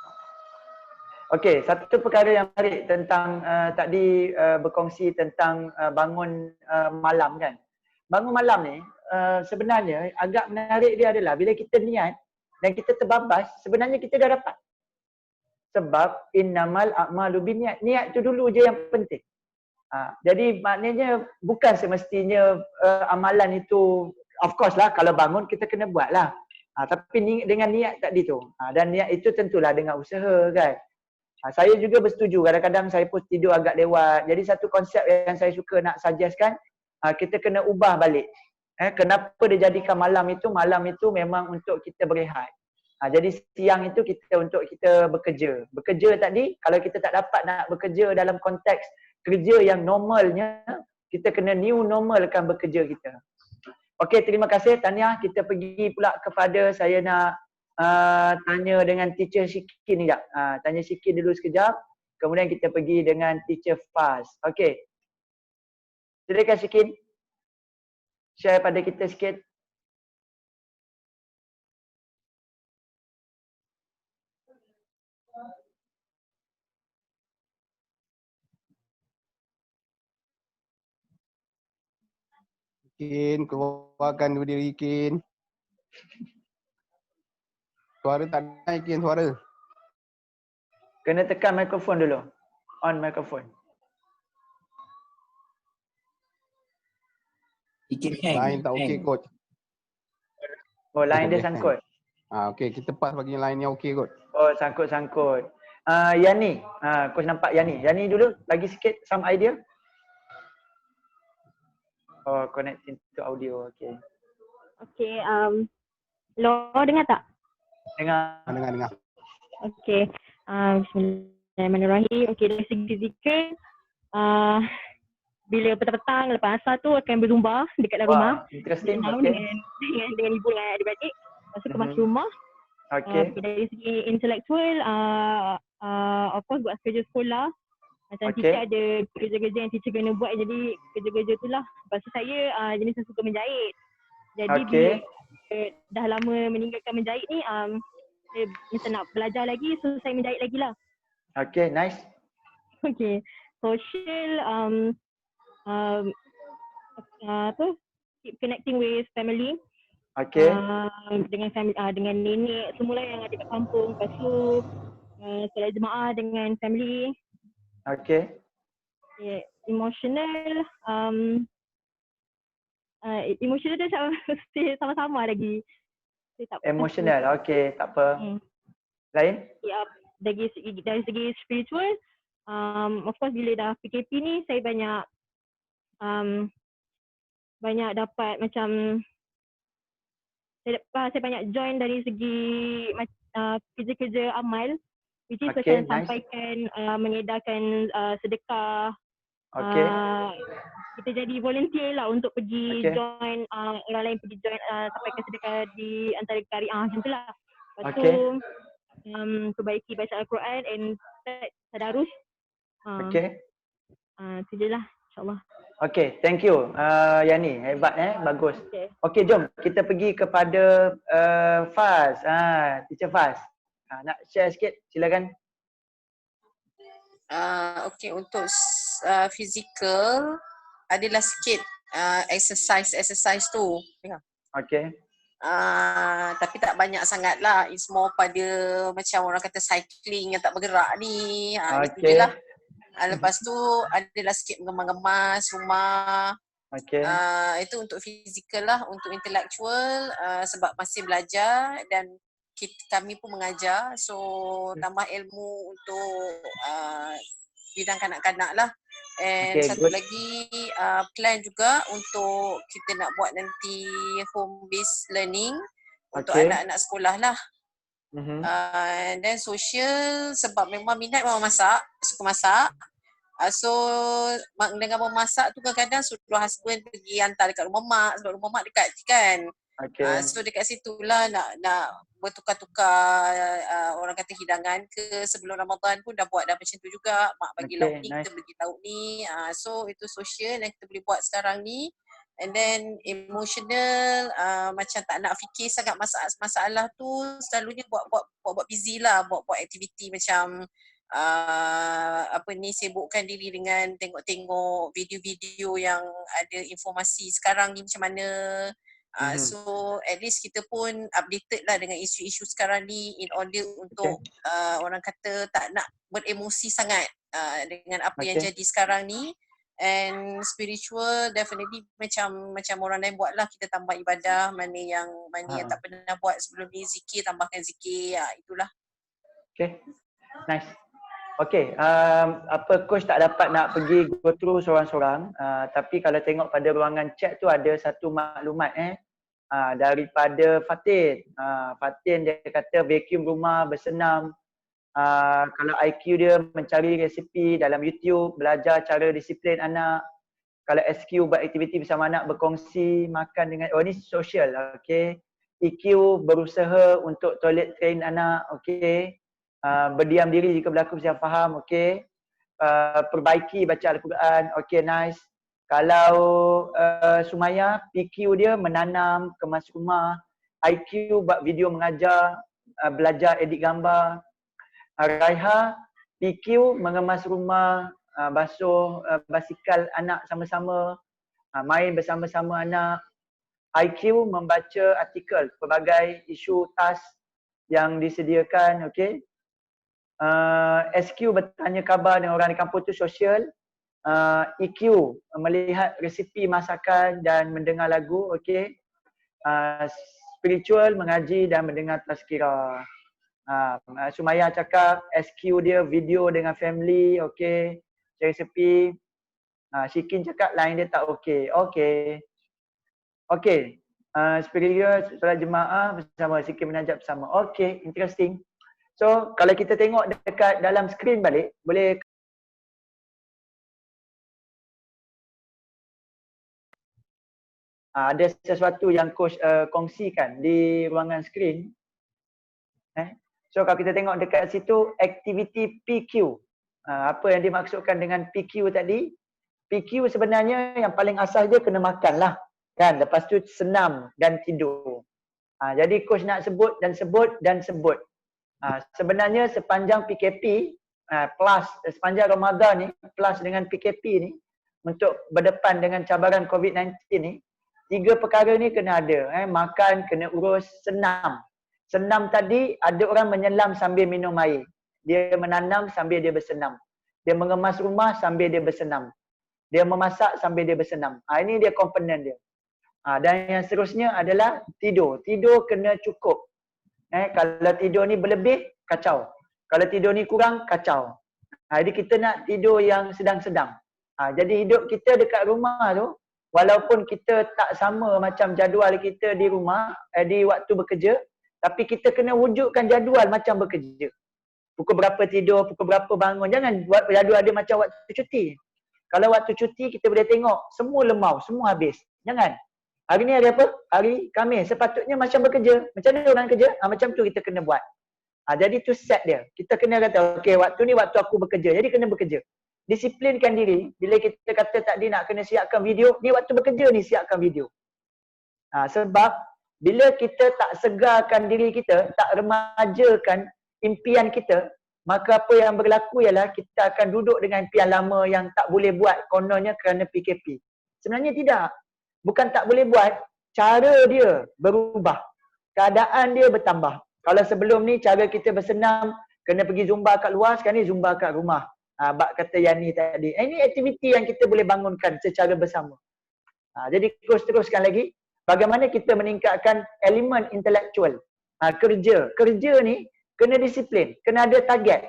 Okey, satu perkara yang menarik tentang tadi berkongsi tentang bangun malam kan. Bangun malam ni sebenarnya agak menarik dia adalah bila kita niat dan kita terbabas, sebenarnya kita dah dapat. Sebab innamal a'malu binniat. Niat tu dulu je yang penting. Jadi maknanya bukan semestinya amalan itu, of course lah kalau bangun kita kena buat lah. Tapi dengan niat tadi tu. Dan niat itu tentulah dengan usaha kan. Saya juga bersetuju, kadang-kadang saya pun tidur agak lewat. Jadi satu konsep yang saya suka nak suggestkan, kita kena ubah balik. Kenapa dia jadikan malam itu memang untuk kita berehat. Jadi siang itu untuk kita bekerja. Bekerja tadi, kalau kita tak dapat nak bekerja dalam konteks kerja yang normalnya, kita kena new normalkan bekerja kita. Okey, terima kasih Tania. Kita pergi pula kepada saya nak tanya dengan teacher Shikin ni tak? Tanya Shikin dulu sekejap. Kemudian kita pergi dengan teacher Faz. Okey. Silakan Shikin. Share pada kita sikit. Kin, keluarkan dulu diri Kin. Suara tak naik Kin, suara. Kena tekan mikrofon dulu. On mikrofon. Line tak okey kot. Oh, line dia sangkut. Okey, kita pas bagi line yang okey kot. Oh, sangkut-sangkut. Yani, coach nampak Yani. Yani dulu bagi sikit some idea. Oh, connecting to audio. Okey. Okay, lo dengar tak? Dengar. Dengar. Okay, bismillahirrahmanirrahim. Okay, dari segi fizikal, bila petang-petang lepas asar tu akan berzumba dekat dalam rumah. Interesting. Okay. Okay. Dengan ibu dan adik-adik. Lepas tu kemas rumah. Okay. Dari segi intellectual, of course buat kerja sekolah. Macam Okay. teacher ada kerja-kerja yang teacher kena buat, jadi kerja-kerja tu lah. Lepas tu saya jenis yang suka menjahit. Jadi bila dah lama meninggalkan menjahit ni, saya macam nak belajar lagi, so saya menjahit lagi lah. Okay, nice. Okay, social, keep connecting with family. Okay. Dengan family, dengan nenek semula yang ada kat kampung. Lepas tu solat jemaah dengan family. Okay. Emotional, emotional tu still sama-sama lagi. Emotional, okay, tak apa. Lain? Ya, dari segi spiritual, of course bila dah PKP ni saya banyak dapat macam saya banyak join dari segi kerja-kerja amal, which is macam sampaikan, mengedarkan sedekah. Kita jadi volunteer lah untuk pergi join, orang lain pergi join, sampaikan sedekah di antara kariah macam tu lah. Lepas tu perbaiki baca Al-Quran and tadarus. Itu je lah, insyaAllah. Okay, thank you Yani, hebat bagus. Okay, jom kita pergi kepada Faz, teacher Faz. Nak share sikit, silakan. Okay, untuk fizikal adalah sikit exercise tu. Okay. Tapi tak banyak sangat lah. It's more pada macam orang kata cycling yang tak bergerak ni. Itu je lah. Lepas tu adalah sikit mengemas rumah. Itu untuk fizikal lah. Untuk intellectual sebab masih belajar dan kami pun mengajar. So tambah ilmu untuk bidang kanak-kanak lah. And satu lagi plan juga untuk kita nak buat nanti home based learning untuk anak-anak sekolah lah. Dan social sebab memang minat memang masak, suka masak. So dengan memasak tu kadang-kadang suruh husband pergi hantar dekat rumah mak sebab rumah mak dekat kan. So dekat situlah nak bertukar-tukar orang kata hidangan ke sebelum Ramadan pun dah buat dah macam tu juga. Mak bagi lauk ni, kita bagi lauk ni. So itu social yang kita boleh buat sekarang ni. And then emotional, macam tak nak fikir sangat masalah tu, selalunya buat busy lah, buat aktiviti macam sibukkan diri dengan tengok-tengok video-video yang ada informasi sekarang ni macam mana. So at least kita pun updated lah dengan isu-isu sekarang ni in order untuk orang kata tak nak beremosi sangat dengan apa yang jadi sekarang ni. And spiritual definitely macam orang lain buat lah, kita tambah ibadah, mana yang tak pernah buat sebelum ni, zikir tambahkan zikir, itulah. Okay, nice. Okay, coach tak dapat nak pergi go through seorang-seorang, tapi kalau tengok pada ruangan chat tu ada satu maklumat Daripada Fatin. Fatin dia kata vacuum rumah, bersenam. Kalau IQ dia mencari resipi dalam YouTube, belajar cara disiplin anak. Kalau SQ buat aktiviti bersama anak, berkongsi, makan dengan, oh ni social, okay. EQ berusaha untuk toilet train anak, okay. Berdiam diri jika berlaku siapa faham, okay. Perbaiki baca Al-Quran, okay nice. Kalau Sumaya, PQ dia menanam, kemas rumah. IQ buat video mengajar, belajar edit gambar. Raiha, PQ mengemas rumah, basuh basikal anak sama-sama, main bersama-sama anak. IQ membaca artikel pelbagai isu tas yang disediakan, okey. SQ bertanya khabar dengan orang di kampung tu sosial. EQ melihat resipi masakan dan mendengar lagu, okey. Spiritual mengaji dan mendengar tazkirah. Sumaya cakap SQ dia video dengan family, okey. Cari sepi. Syikin cakap line dia tak okey. Okey. Okey. Spiritual solat jemaah bersama, sikit menajab bersama. Okey, interesting. So, kalau kita tengok dekat dalam skrin balik, boleh ada sesuatu yang coach kongsikan di ruangan skrin. So, kalau kita tengok dekat situ, aktiviti PQ. Apa yang dimaksudkan dengan PQ tadi? PQ sebenarnya yang paling asas dia kena makan lah. Kan? Lepas tu senam dan tidur. Jadi coach nak sebut dan sebut dan sebut. Sebenarnya sepanjang PKP plus sepanjang Ramadan ni plus dengan PKP ni untuk berdepan dengan cabaran COVID-19 ni, 3 perkara ni kena ada. Makan, kena urus, senam. Senam tadi ada orang menyelam sambil minum air. Dia menanam sambil dia bersenam. Dia mengemas rumah sambil dia bersenam. Dia memasak sambil dia bersenam. Ini dia komponen dia. Dan yang seterusnya adalah tidur. Tidur kena cukup. Kalau tidur ni berlebih, kacau. Kalau tidur ni kurang, kacau. Jadi kita nak tidur yang sedang-sedang. Jadi hidup kita dekat rumah tu, walaupun kita tak sama macam jadual kita di rumah, di waktu bekerja, tapi kita kena wujudkan jadual macam bekerja. Pukul berapa tidur, pukul berapa bangun. Jangan buat jadual dia macam waktu cuti. Kalau waktu cuti kita boleh tengok semua lemau, semua habis. Jangan. Hari ni hari apa? Hari Khamis. Sepatutnya macam bekerja. Macam mana orang kerja? Macam tu kita kena buat. Jadi tu set dia. Kita kena kata, okey waktu ni waktu aku bekerja. Jadi kena bekerja. Disiplinkan diri. Bila kita kata tadi nak kena siapkan video, ni waktu bekerja ni siapkan video. Sebab bila kita tak segarkan diri kita, tak remajakan impian kita, maka apa yang berlaku ialah kita akan duduk dengan impian lama yang tak boleh buat kononnya kerana PKP. Sebenarnya tidak. Bukan tak boleh buat, cara dia berubah. Keadaan dia bertambah. Kalau sebelum ni cara kita bersenam, kena pergi zumba kat luar, sekarang ni zumba kat rumah. Bak kata Yani tadi. Ini aktiviti yang kita boleh bangunkan secara bersama. Jadi teruskan lagi. Bagaimana kita meningkatkan elemen intelektual. Kerja. Kerja ni kena disiplin. Kena ada target.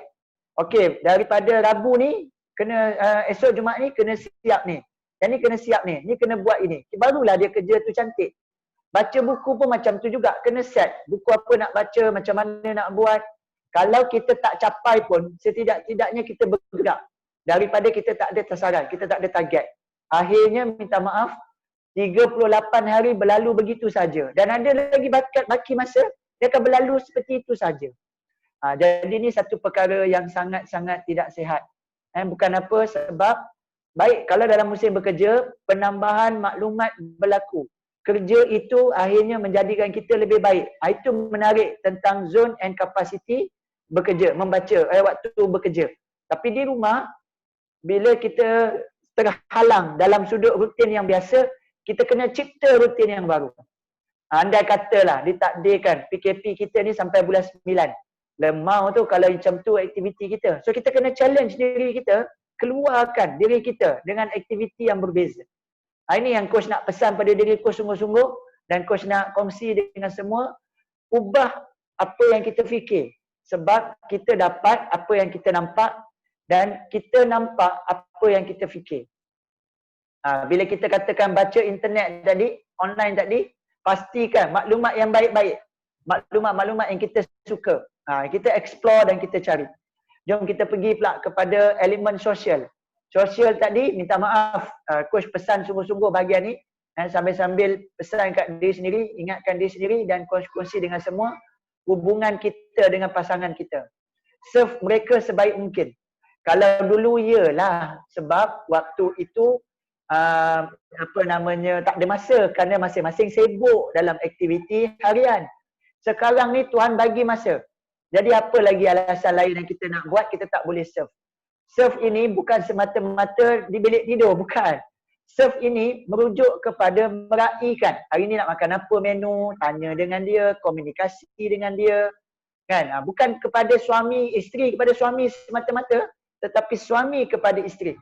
Okey, daripada Rabu ni, kena esok Jumaat ni kena siap ni. Yang ni kena siap ni. Ni kena buat ini. Barulah dia kerja tu cantik. Baca buku pun macam tu juga. Kena set. Buku apa nak baca, macam mana nak buat. Kalau kita tak capai pun, setidak-tidaknya kita bergerak. Daripada kita tak ada sasaran, kita tak ada target. Akhirnya minta maaf, 38 hari berlalu begitu saja. Dan ada lagi baki masa, dia akan berlalu seperti itu saja. Jadi ini satu perkara yang sangat-sangat tidak sihat. Bukan apa sebab, baik kalau dalam musim bekerja, penambahan maklumat berlaku. Kerja itu akhirnya menjadikan kita lebih baik. Itu menarik tentang zone and capacity bekerja, membaca, waktu bekerja. Tapi di rumah, bila kita terhalang dalam sudut rutin yang biasa, kita kena cipta rutin yang baru. Andai katalah ditakdirkan PKP kita ni sampai bulan 9. Lemau tu kalau macam tu aktiviti kita. So kita kena challenge diri kita, keluarkan diri kita dengan aktiviti yang berbeza. Ini yang coach nak pesan pada diri coach sungguh-sungguh dan coach nak kongsi dengan semua. Ubah apa yang kita fikir. Sebab kita dapat apa yang kita nampak dan kita nampak apa yang kita fikir. Bila kita katakan baca internet tadi, online tadi, pastikan maklumat yang baik-baik. Maklumat-maklumat yang kita suka. Kita explore dan kita cari. Jom kita pergi pula kepada elemen sosial. Sosial tadi, minta maaf, coach pesan sungguh-sungguh bahagian ni. Sambil-sambil pesan kat diri sendiri, ingatkan diri sendiri dan kongsi dengan semua hubungan kita dengan pasangan kita. Serve mereka sebaik mungkin. Kalau dulu iyalah, sebab waktu itu tak ada masa kerana masing-masing sibuk dalam aktiviti harian. Sekarang ni Tuhan bagi masa. Jadi apa lagi alasan lain yang kita nak buat, kita tak boleh serve. Serve ini bukan semata-mata di bilik tidur, bukan. Serve ini merujuk kepada meraihkan. Hari ni nak makan apa menu, tanya dengan dia, komunikasi dengan dia. Kan? Bukan kepada suami, isteri kepada suami semata-mata, tetapi suami kepada isteri.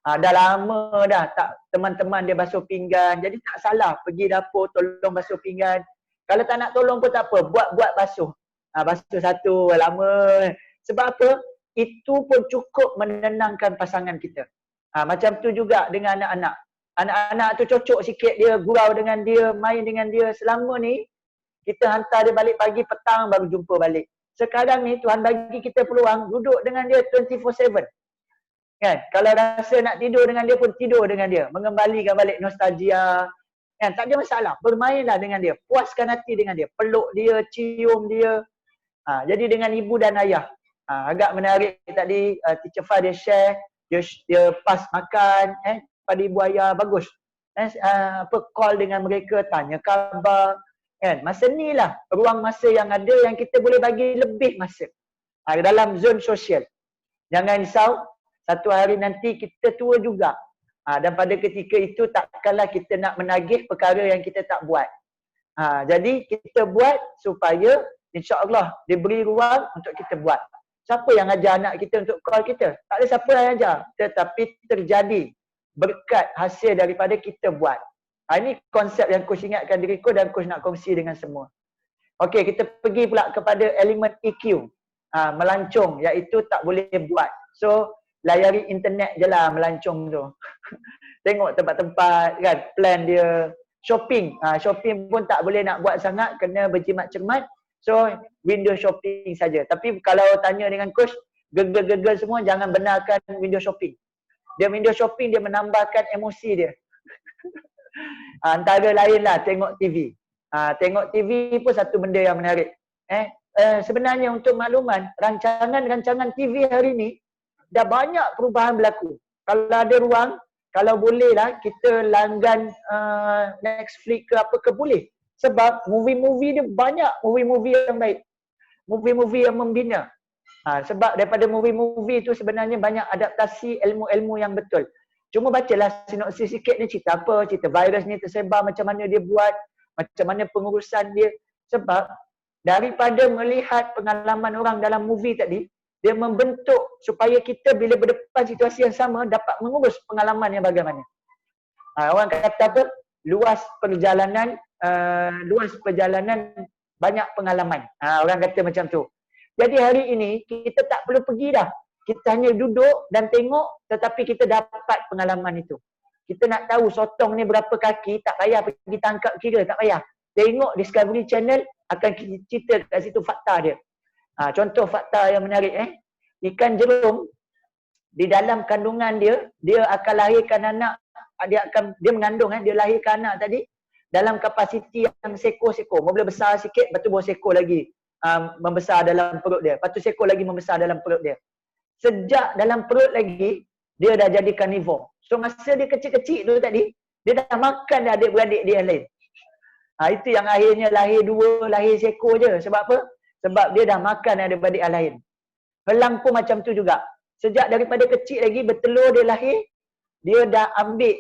Dah lama dah tak teman-teman dia basuh pinggan, jadi tak salah pergi dapur tolong basuh pinggan. Kalau tak nak tolong pun tak apa, buat-buat basuh. Basuh satu, lama. Sebab apa? Itu pun cukup menenangkan pasangan kita. Macam tu juga dengan anak-anak. Anak-anak tu cocok sikit dia, gurau dengan dia, main dengan dia. Selama ni, kita hantar dia balik pagi, petang baru jumpa balik. Sekarang ni Tuhan bagi kita peluang duduk dengan dia 24/7. Kan? Kalau rasa nak tidur dengan dia pun tidur dengan dia. Mengembalikan balik nostalgia. Kan? Tak ada masalah. Bermainlah dengan dia. Puaskan hati dengan dia. Peluk dia, cium dia. Jadi dengan ibu dan ayah. Agak menarik tadi Teacher Fah dia share. Dia pas makan pada ibu ayah. Bagus. Call dengan mereka, tanya khabar. Kan? Masa ni lah ruang masa yang ada yang kita boleh bagi lebih masa. Dalam zon sosial. Jangan risau. Satu hari nanti kita tua juga. Dan pada ketika itu takkanlah kita nak menagih perkara yang kita tak buat. Jadi kita buat supaya insya-Allah diberi ruang untuk kita buat. Siapa yang ajar anak kita untuk call kita? Tak ada siapa yang ajar. Tetapi terjadi berkat hasil daripada kita buat. Ini konsep yang coach ingatkan diriku dan coach nak kongsi dengan semua. Okey, kita pergi pula kepada elemen EQ. Melancong, iaitu tak boleh buat. So, layari internet je lah melancong tu. Tengok tempat-tempat kan, plan dia. Shopping, shopping pun tak boleh nak buat sangat, kena berjimat cermat. So, window shopping saja. Tapi kalau tanya dengan coach, gegel-gegel semua jangan benarkan window shopping. Dia window shopping, dia menambahkan emosi dia. Antara lain lah tengok TV. Tengok TV pun satu benda yang menarik. Sebenarnya untuk makluman, rancangan-rancangan TV hari ni dah banyak perubahan berlaku. Kalau ada ruang, kalau boleh lah kita langgan Netflix ke apa ke boleh. Sebab movie-movie dia banyak movie-movie yang baik. Movie-movie yang membina. Sebab daripada movie-movie tu sebenarnya banyak adaptasi ilmu-ilmu yang betul. Cuma bacalah sinopsis sikit ni, cerita apa, cerita virus ni tersebar, macam mana dia buat, macam mana pengurusan dia. Sebab daripada melihat pengalaman orang dalam movie tadi, dia membentuk supaya kita bila berdepan situasi yang sama dapat mengurus pengalaman yang bagaimana. Orang kata apa? Luas perjalanan banyak pengalaman. Orang kata macam tu. Jadi hari ini kita tak perlu pergi dah. Kita hanya duduk dan tengok tetapi kita dapat pengalaman itu. Kita nak tahu sotong ni berapa kaki, tak payah pergi tangkap kira, tak payah. Tengok Discovery Channel akan cerita kat situ fakta dia. Contoh fakta yang menarik ikan jerum di dalam kandungan dia akan lahirkan anak, dia mengandung dia lahirkan anak tadi dalam kapasiti yang sekor-sekor. Mula besar sikit, lepas tu baru sekor lagi membesar dalam perut dia. Lepas tu sekor lagi membesar dalam perut dia. Sejak dalam perut lagi, dia dah jadi carnivore. So masa dia kecil-kecil tu tadi, dia dah makan dah adik-beradik dia yang lain. Itu yang akhirnya lahir 2, lahir sekor je. Sebab apa? Sebab dia dah makan adik-beradik yang lain. Helang pun macam tu juga. Sejak daripada kecil lagi, bertelur dia lahir, dia dah ambil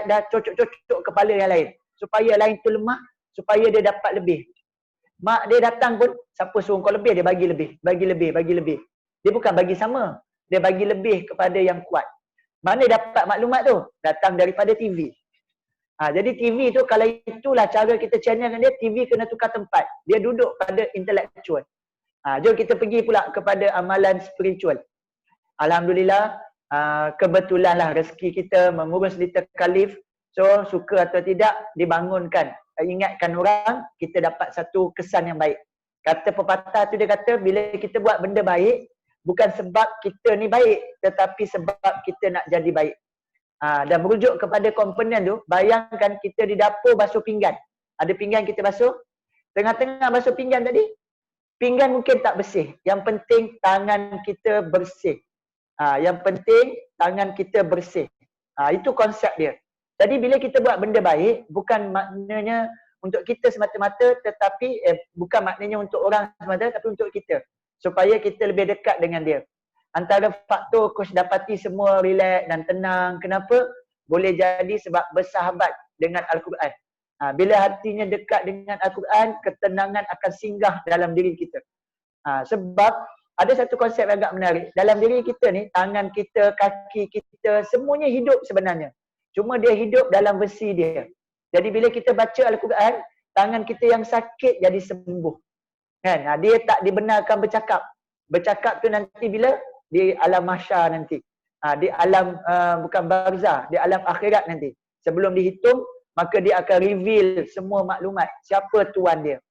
dah cocok-cocok kepala yang lain. Supaya lain tu lemah, supaya dia dapat lebih. Mak dia datang pun, siapa suruh kau lebih, dia bagi lebih. Bagi lebih. Dia bukan bagi sama. Dia bagi lebih kepada yang kuat. Mana dapat maklumat tu? Datang daripada TV. Jadi TV tu, kalau itulah cara kita channel dengan dia, TV kena tukar tempat. Dia duduk pada intellectual. Jom kita pergi pula kepada amalan spiritual. Alhamdulillah, kebetulanlah rezeki kita mengurus Little Khalif So suka atau tidak dibangunkan, ingatkan orang, kita dapat satu kesan yang baik. Kata pepatah tu dia kata bila kita buat benda baik, bukan sebab kita ni baik, tetapi sebab kita nak jadi baik. Dan merujuk kepada komponen tu, bayangkan kita di dapur basuh pinggan. Ada pinggan kita basuh, tengah-tengah basuh pinggan tadi, pinggan mungkin tak bersih. Yang penting tangan kita bersih. Yang penting tangan kita bersih. Itu konsep dia. Jadi bila kita buat benda baik, bukan maknanya untuk kita semata-mata, tetapi bukan maknanya untuk orang semata, tapi untuk kita. Supaya kita lebih dekat dengan dia. Antara faktor coach dapati semua relax dan tenang. Kenapa? Boleh jadi sebab bersahabat dengan Al-Quran. Bila hatinya dekat dengan Al-Quran, ketenangan akan singgah dalam diri kita. Sebab ada satu konsep yang agak menarik. Dalam diri kita ni, tangan kita, kaki kita, semuanya hidup sebenarnya. Cuma dia hidup dalam versi dia. Jadi bila kita baca Al-Quran, tangan kita yang sakit jadi sembuh. Kan? Dia tak dibenarkan bercakap. Bercakap tu nanti bila? Di alam mahsyar nanti. Di alam, bukan barzah, di alam akhirat nanti. Sebelum dihitung, maka dia akan reveal semua maklumat. Siapa tuan dia.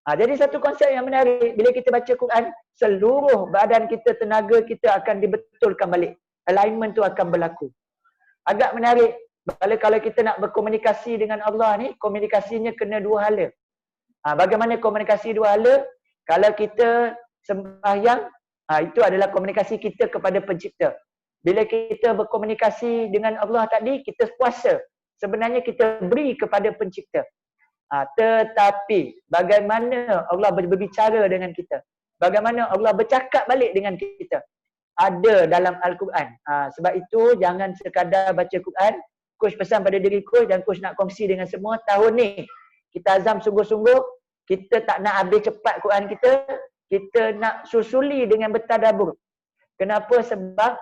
Jadi satu konsep yang menarik. Bila kita baca Quran, seluruh badan kita, tenaga kita akan dibetulkan balik. Alignment tu akan berlaku. Agak menarik. Kalau kita nak berkomunikasi dengan Allah ni, komunikasinya kena dua hala. Bagaimana komunikasi dua hala? Kalau kita sembahyang, itu adalah komunikasi kita kepada pencipta. Bila kita berkomunikasi dengan Allah tadi, kita puasa. Sebenarnya kita beri kepada pencipta. Tetapi bagaimana Allah berbicara dengan kita? Bagaimana Allah bercakap balik dengan kita? Ada dalam Al-Quran. Sebab itu jangan sekadar baca Quran. Coach pesan pada diri coach dan coach nak kongsi dengan semua. Tahun ni kita azam sungguh-sungguh. Kita tak nak habis cepat Quran kita. Kita nak susuli dengan bertadabbur. Kenapa? Sebab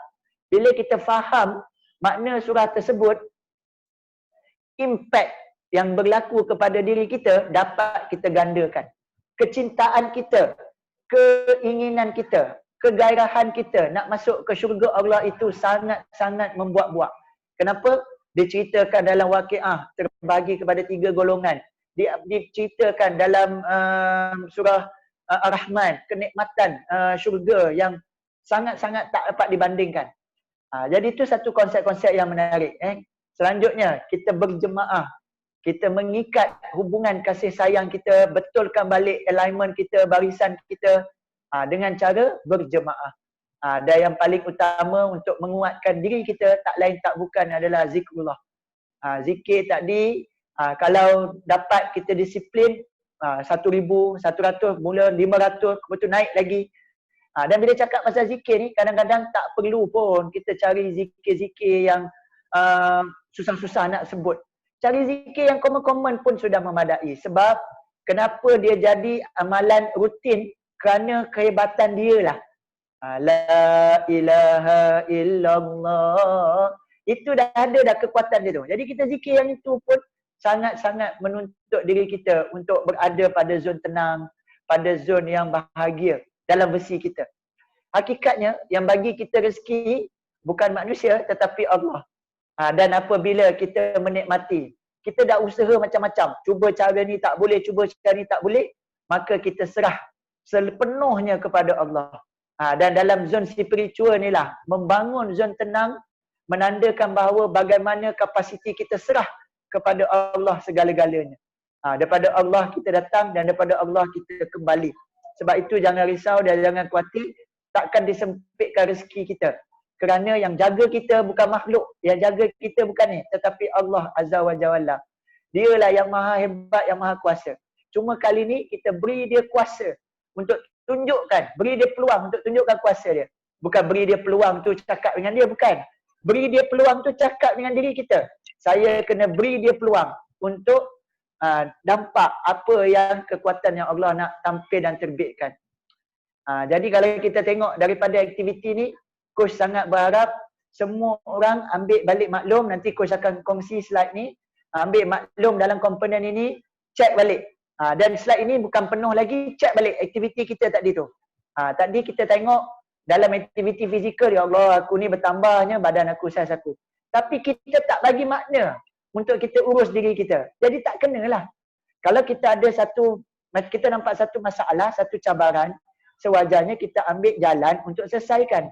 bila kita faham makna surah tersebut, impact yang berlaku kepada diri kita dapat kita gandakan. Kecintaan kita, keinginan kita, kegairahan kita nak masuk ke syurga Allah itu sangat-sangat membuat-buat. Kenapa? Diceritakan dalam waqiah terbagi kepada 3 golongan. Diceritakan dalam surah Ar-Rahman, kenikmatan syurga yang sangat-sangat tak dapat dibandingkan. Jadi itu satu konsep-konsep yang menarik. Selanjutnya, kita berjemaah. Kita mengikat hubungan kasih sayang kita, betulkan balik alignment kita, barisan kita dengan cara berjemaah. Dan yang paling utama untuk menguatkan diri kita tak lain tak bukan adalah zikrullah. Zikir tadi, kalau dapat kita disiplin, 1,000, 100, mula 500, lepas tu naik lagi. Dan bila cakap pasal zikir ni, kadang-kadang tak perlu pun kita cari zikir-zikir yang susah-susah nak sebut. Cari zikir yang common-common pun sudah memadai. Sebab kenapa dia jadi amalan rutin? Kerana kehebatan dia lah. La ilaha illallah. Itu dah ada dah kekuatan dia tu. Jadi kita zikir yang itu pun sangat-sangat menuntut diri kita untuk berada pada zon tenang, pada zon yang bahagia dalam versi kita. Hakikatnya yang bagi kita rezeki bukan manusia tetapi Allah. Dan apabila kita menikmati, kita dah usaha macam-macam, cuba cara ni tak boleh, cuba cara ni tak boleh, maka kita serah sepenuhnya kepada Allah. Dan dalam zon spiritual ni lah, membangun zon tenang, menandakan bahawa bagaimana kapasiti kita serah kepada Allah segala-galanya. Daripada Allah kita datang dan daripada Allah kita kembali. Sebab itu jangan risau dan jangan khawatir, takkan disempitkan rezeki kita. Kerana yang jaga kita bukan makhluk, yang jaga kita bukan ni, tetapi Allah Azza wa Jalla. Dialah yang maha hebat, yang maha kuasa. Cuma kali ni kita beri dia kuasa untuk tunjukkan, beri dia peluang untuk tunjukkan kuasa dia. Bukan beri dia peluang tu cakap dengan dia, bukan. Beri dia peluang tu cakap dengan diri kita. Saya kena beri dia peluang untuk nampak apa yang kekuatan yang Allah nak tampil dan terbitkan. Jadi kalau kita tengok daripada aktiviti ni, Coach sangat berharap semua orang ambil balik maklum. Nanti Coach akan kongsi slide ni. Ambil maklum dalam komponen ini, check balik. Dan slide ini bukan penuh lagi, check balik aktiviti kita tadi tu. Tadi kita tengok dalam aktiviti fizikal, ya Allah aku ni bertambahnya badan aku, saiz aku. Tapi kita tak bagi makna. untuk kita urus diri kita. Jadi tak kenalah. Kalau kita ada kita nampak satu masalah, satu cabaran, sewajarnya kita ambil jalan untuk selesaikan.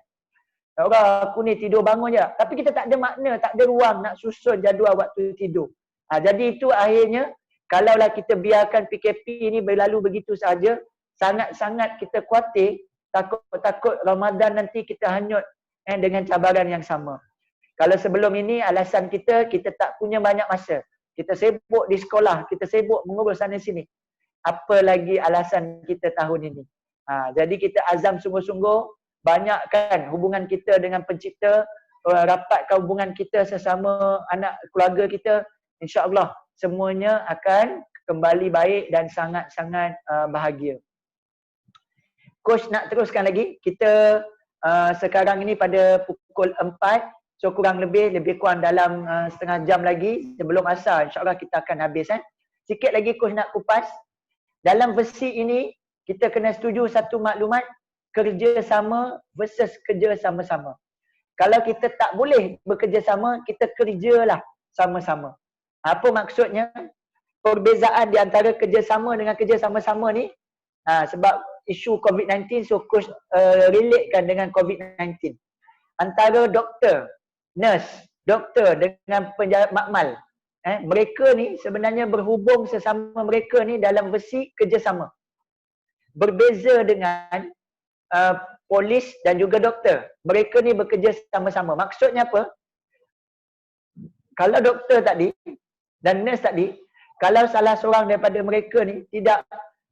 Orang aku ni tidur bangun je. Tapi kita tak ada makna, tak ada ruang nak susun jadual waktu tidur. Jadi itu akhirnya, kalaulah kita biarkan PKP ni berlalu begitu saja, sangat-sangat kita khawatir, takut Ramadan nanti kita hanyut dengan cabaran yang sama. Kalau sebelum ini alasan kita tak punya banyak masa. Kita sibuk di sekolah, kita sibuk mengurus sana sini. Apa lagi alasan kita tahun ini? Jadi kita azam sungguh-sungguh, banyakkan hubungan kita dengan pencipta, rapatkan hubungan kita sesama anak keluarga kita. InsyaAllah semuanya akan kembali baik dan sangat-sangat bahagia. Coach nak teruskan lagi. Kita sekarang ini pada pukul 4. So kurang lebih kurang dalam setengah jam lagi sebelum asar. InsyaAllah kita akan habis. Sikit lagi coach nak kupas. Dalam versi ini kita kena setuju satu maklumat, kerjasama versus kerja sama-sama. Kalau kita tak boleh bekerjasama, kita kerjalah sama-sama. Apa maksudnya? Perbezaan di antara kerjasama dengan kerja sama-sama ni, sebab isu COVID-19, so coach relatekan dengan COVID-19. Antara doktor, nurse, doktor dengan penjaga makmal, mereka ni sebenarnya berhubung sesama mereka ni dalam versi kerjasama. Berbeza dengan polis dan juga doktor. Mereka ni bekerja sama-sama. Maksudnya apa? Kalau doktor tadi dan nurse tadi, kalau salah seorang daripada mereka ni tidak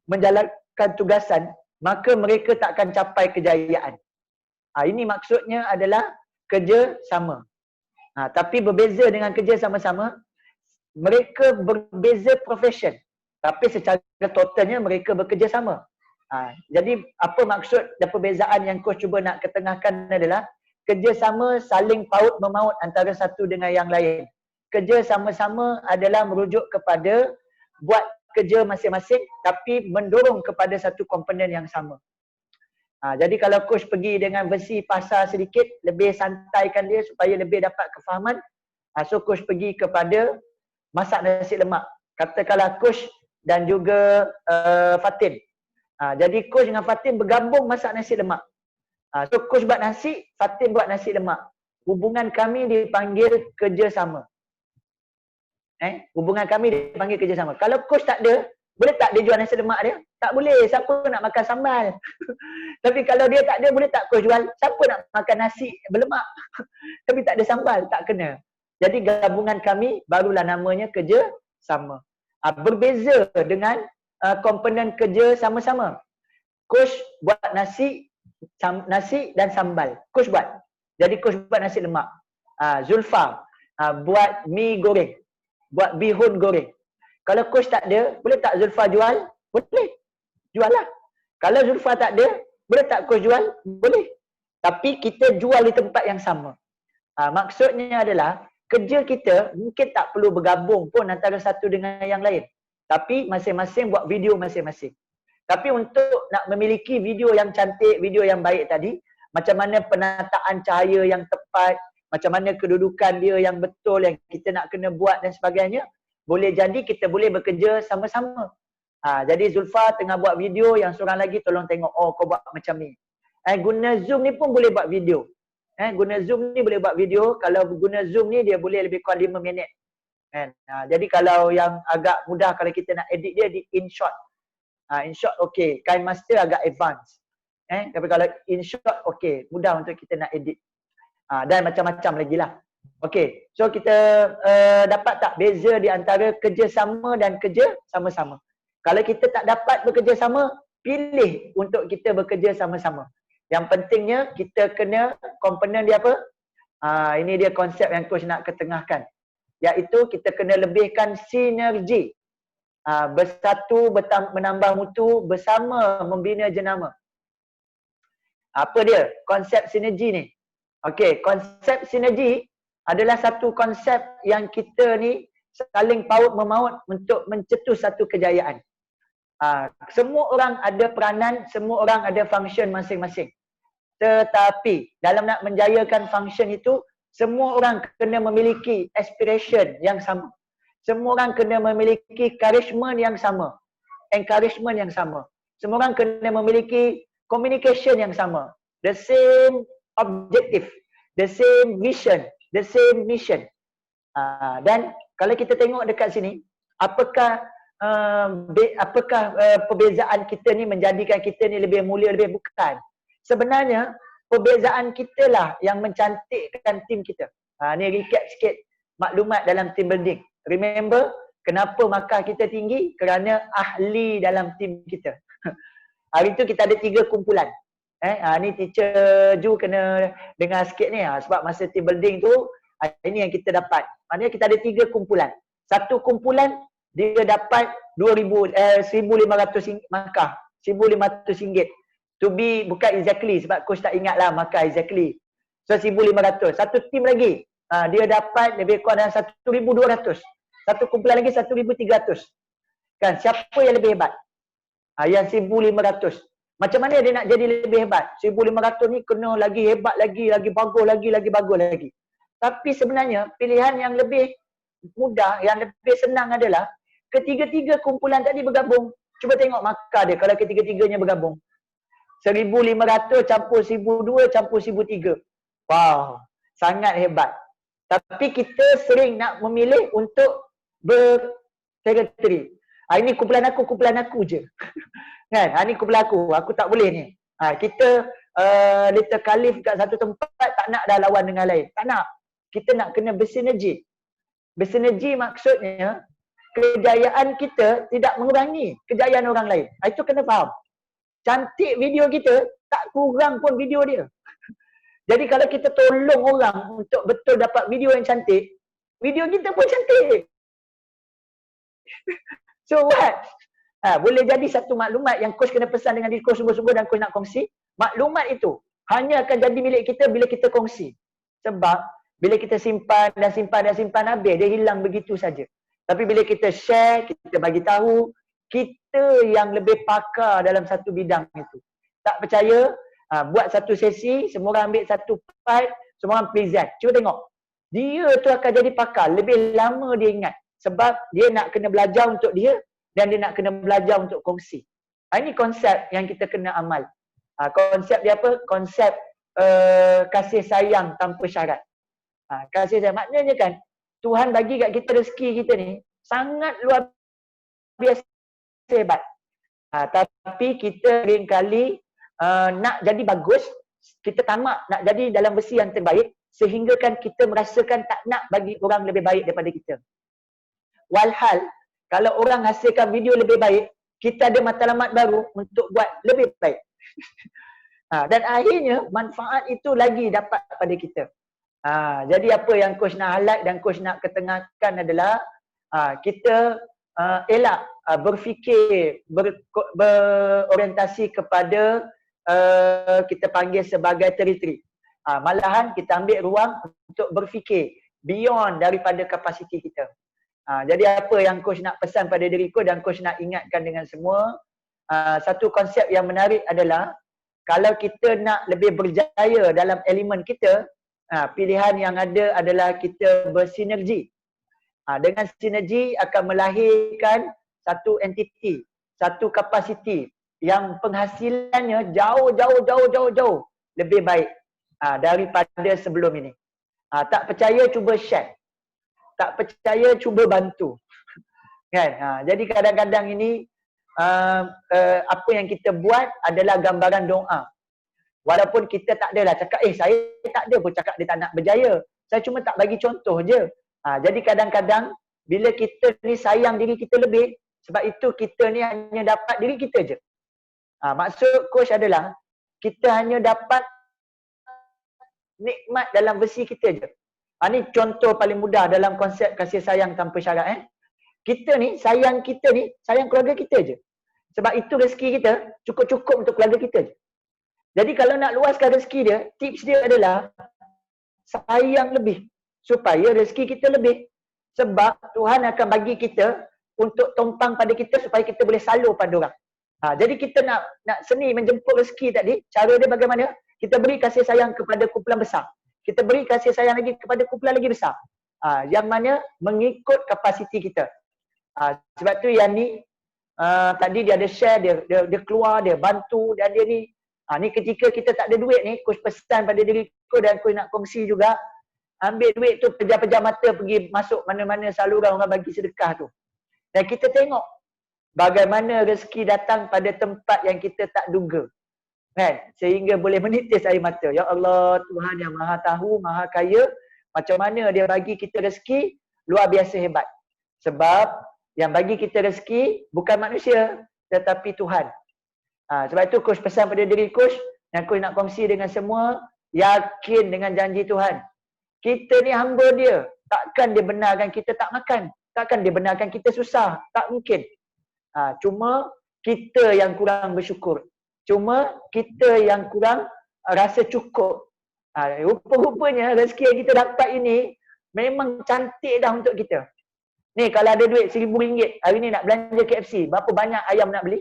menjalankan tugasan, maka mereka tak akan capai kejayaan. Ini maksudnya adalah kerja sama. Tapi berbeza dengan kerja sama-sama, mereka berbeza profession. Tapi secara totalnya mereka bekerja sama. Jadi apa maksud dan perbezaan yang coach cuba nak ketengahkan adalah kerjasama saling paut memaut antara satu dengan yang lain. Kerja sama-sama adalah merujuk kepada buat kerja masing-masing tapi mendorong kepada satu komponen yang sama. Jadi kalau coach pergi dengan versi pasar sedikit, lebih santaikan dia supaya lebih dapat kefahaman. So coach pergi kepada masak nasi lemak. Katakanlah coach dan juga Fatin. Jadi coach dengan Fatin bergabung masak nasi lemak. So coach buat nasi, Fatin buat nasi lemak. Hubungan kami dipanggil kerjasama. Hubungan kami dipanggil kerjasama. Kalau coach tak ada, boleh tak dia jual nasi lemak dia? Tak boleh. Siapa nak makan sambal? Tapi kalau dia tak ada, boleh tak coach jual? Siapa nak makan nasi berlemak? Tapi tak ada sambal, tak kena. Jadi gabungan kami barulah namanya kerjasama. Berbeza dengan komponen kerja sama-sama. Coach buat nasi dan sambal. Coach buat. Jadi coach buat nasi lemak. Zulfa buat mi goreng. Buat bihun goreng. Kalau coach tak ada, boleh tak Zulfa jual? Boleh. Jual lah. Kalau Zulfa tak ada, boleh tak coach jual? Boleh. Tapi kita jual di tempat yang sama. Maksudnya adalah kerja kita mungkin tak perlu bergabung pun antara satu dengan yang lain. Tapi masing-masing buat video masing-masing. Tapi untuk nak memiliki video yang cantik, video yang baik tadi, macam mana penataan cahaya yang tepat, macam mana kedudukan dia yang betul yang kita nak kena buat dan sebagainya, boleh jadi kita boleh bekerja sama-sama. Jadi Zulfa tengah buat video, yang seorang lagi tolong tengok, oh kau buat macam ni. Guna Zoom ni pun boleh buat video. Guna Zoom ni boleh buat video. Kalau guna Zoom ni dia boleh lebih kurang 5 minit. Jadi kalau yang agak mudah, kalau kita nak edit dia di InShot. InShot okey, KineMaster agak advance. Tapi kalau InShot okey, mudah untuk kita nak edit. Dan macam-macam lagi lah. Okey, so kita dapat tak beza di antara kerjasama dan kerja sama-sama. Kalau kita tak dapat bekerja sama, pilih untuk kita bekerja sama-sama. Yang pentingnya kita kena komponen dia apa? Ini dia konsep yang coach nak ketengahkan. Iaitu kita kena lebihkan sinergi. Bersatu, menambah mutu, bersama membina jenama. Apa dia konsep sinergi ni? Okey, konsep sinergi adalah satu konsep yang kita ni saling paut memaut untuk mencetus satu kejayaan. Semua orang ada peranan, semua orang ada function masing-masing. Tetapi dalam nak menjayakan function itu, Semua orang kena memiliki aspiration yang sama. Semua orang kena memiliki encouragement yang sama. Semua orang kena memiliki communication yang sama. The same objective, the same vision, the same mission. Dan kalau kita tengok dekat sini, apakah perbezaan kita ni menjadikan kita ni lebih mulia, lebih bukan? Sebenarnya perbezaan kita lah yang mencantikkan tim kita. Ni recap sikit maklumat dalam team building. Remember, kenapa markah kita tinggi? Kerana ahli dalam tim kita. Hari tu kita ada 3 kumpulan. Ni teacher Ju kena dengar sikit ni. Sebab masa team building tu, ini yang kita dapat. Maknanya kita ada 3 kumpulan. Satu kumpulan, dia dapat 1,500 markah. RM1,500. To be, bukan exactly sebab coach tak ingat lah markah exactly. So 1,500. Satu tim lagi, dia dapat lebih kurang dalam 1,200. Satu kumpulan lagi 1,300. Kan, siapa yang lebih hebat? Yang 1,500. Macam mana dia nak jadi lebih hebat? 1,500 ni kena lagi hebat lagi bagus lagi. Tapi sebenarnya pilihan yang lebih mudah, yang lebih senang adalah ketiga-tiga kumpulan tadi bergabung. Cuba tengok markah dia kalau ketiga-tiganya bergabung. 1,500 campur 1,200 campur 1,300. Wow, sangat hebat. Tapi kita sering nak memilih untuk berteritori. Ini kumpulan aku je. Kan? Ini kumpulan aku tak boleh ni. Kita little Khalif kat satu tempat tak nak dah lawan dengan lain. Tak nak. Kita nak kena bersinergi. Bersinergi maksudnya kejayaan kita tidak mengurangi kejayaan orang lain. Itu kena faham. Cantik video kita, tak kurang pun video dia. Jadi kalau kita tolong orang untuk betul dapat video yang cantik, video kita pun cantik. So what? Boleh jadi satu maklumat yang coach kena pesan dengan diri coach sungguh-sungguh dan coach nak kongsi. Maklumat itu hanya akan jadi milik kita bila kita kongsi. Sebab bila kita simpan, habis, dia hilang begitu saja. Tapi bila kita share, kita bagi tahu, kita yang lebih pakar dalam satu bidang itu. Tak percaya, buat satu sesi, semua orang ambil satu part, semua orang present. Cuba tengok. Dia tu akan jadi pakar, lebih lama dia ingat. Sebab dia nak kena belajar untuk dia dan dia nak kena belajar untuk kongsi. Ini konsep yang kita kena amal. Konsep dia apa? Konsep kasih sayang tanpa syarat. Kasih sayang. Maknanya kan, Tuhan bagi kat kita rezeki kita ni sangat luar biasa hebat. Tapi kita seringkali nak jadi bagus, kita tamak nak jadi dalam besi yang terbaik sehingga kan kita merasakan tak nak bagi orang lebih baik daripada kita. Walhal, kalau orang hasilkan video lebih baik, kita ada matlamat baru untuk buat lebih baik. Dan akhirnya manfaat itu lagi dapat pada kita. Jadi apa yang coach nak highlight dan coach nak ketengahkan adalah kita elak berfikir berorientasi kepada kita panggil sebagai teritori. Malahan kita ambil ruang untuk berfikir beyond daripada kapasiti kita. Jadi apa yang coach nak pesan pada diri coach dan coach nak ingatkan dengan semua, satu konsep yang menarik adalah kalau kita nak lebih berjaya dalam elemen kita, pilihan yang ada adalah kita bersinergi. Dengan sinergi akan melahirkan satu entiti, satu kapasiti yang penghasilannya jauh lebih baik daripada sebelum ini. Tak percaya, cuba share. Tak percaya, cuba bantu. Kan? Jadi kadang-kadang ini apa yang kita buat adalah gambaran doa. Walaupun kita tak adalah cakap, saya tak ada pun cakap dia tak nak berjaya. Saya cuma tak bagi contoh je. Jadi kadang-kadang bila kita ni sayang diri kita lebih, sebab itu kita ni hanya dapat diri kita je. Maksud coach adalah kita hanya dapat nikmat dalam besi kita je. Ini contoh paling mudah dalam konsep kasih sayang tanpa syarat. Kita ni, sayang keluarga kita je. Sebab itu rezeki kita cukup-cukup untuk keluarga kita je. Jadi kalau nak luaskan rezeki dia, tips dia adalah sayang lebih supaya rezeki kita lebih. Sebab Tuhan akan bagi kita untuk tumpang pada kita supaya kita boleh salur pada orang. Jadi kita nak seni menjemput rezeki tadi, cara dia bagaimana? Kita beri kasih sayang kepada kumpulan besar. kita beri kasih sayang lagi kepada kumpulan lagi besar. Yang mana mengikut kapasiti kita. Sebab tu yang ni tadi dia ada share, dia keluar, dia bantu, dan dia ni ni ketika kita tak ada duit ni, coach pesan pada diri coach dan coach nak kongsi juga, ambil duit tu pejam-pejam mata pergi masuk mana-mana saluran orang bagi sedekah tu. Dan kita tengok bagaimana rezeki datang pada tempat yang kita tak duga. Kan? Sehingga boleh menitis air mata. Ya Allah, Tuhan yang maha tahu, maha kaya, macam mana dia bagi kita rezeki luar biasa hebat. Sebab yang bagi kita rezeki bukan manusia tetapi Tuhan. Sebab itu coach pesan pada diri coach dan coach nak kongsi dengan semua, yakin dengan janji Tuhan. Kita ni hamba dia. Takkan dia benarkan kita tak makan. Takkan dia benarkan kita susah. Tak mungkin. Cuma kita yang kurang bersyukur. Cuma kita yang kurang rasa cukup. Rupa-rupanya rezeki yang kita dapat ini memang cantik dah untuk kita. Ni kalau ada duit RM1,000, hari ni nak belanja KFC, berapa banyak ayam nak beli?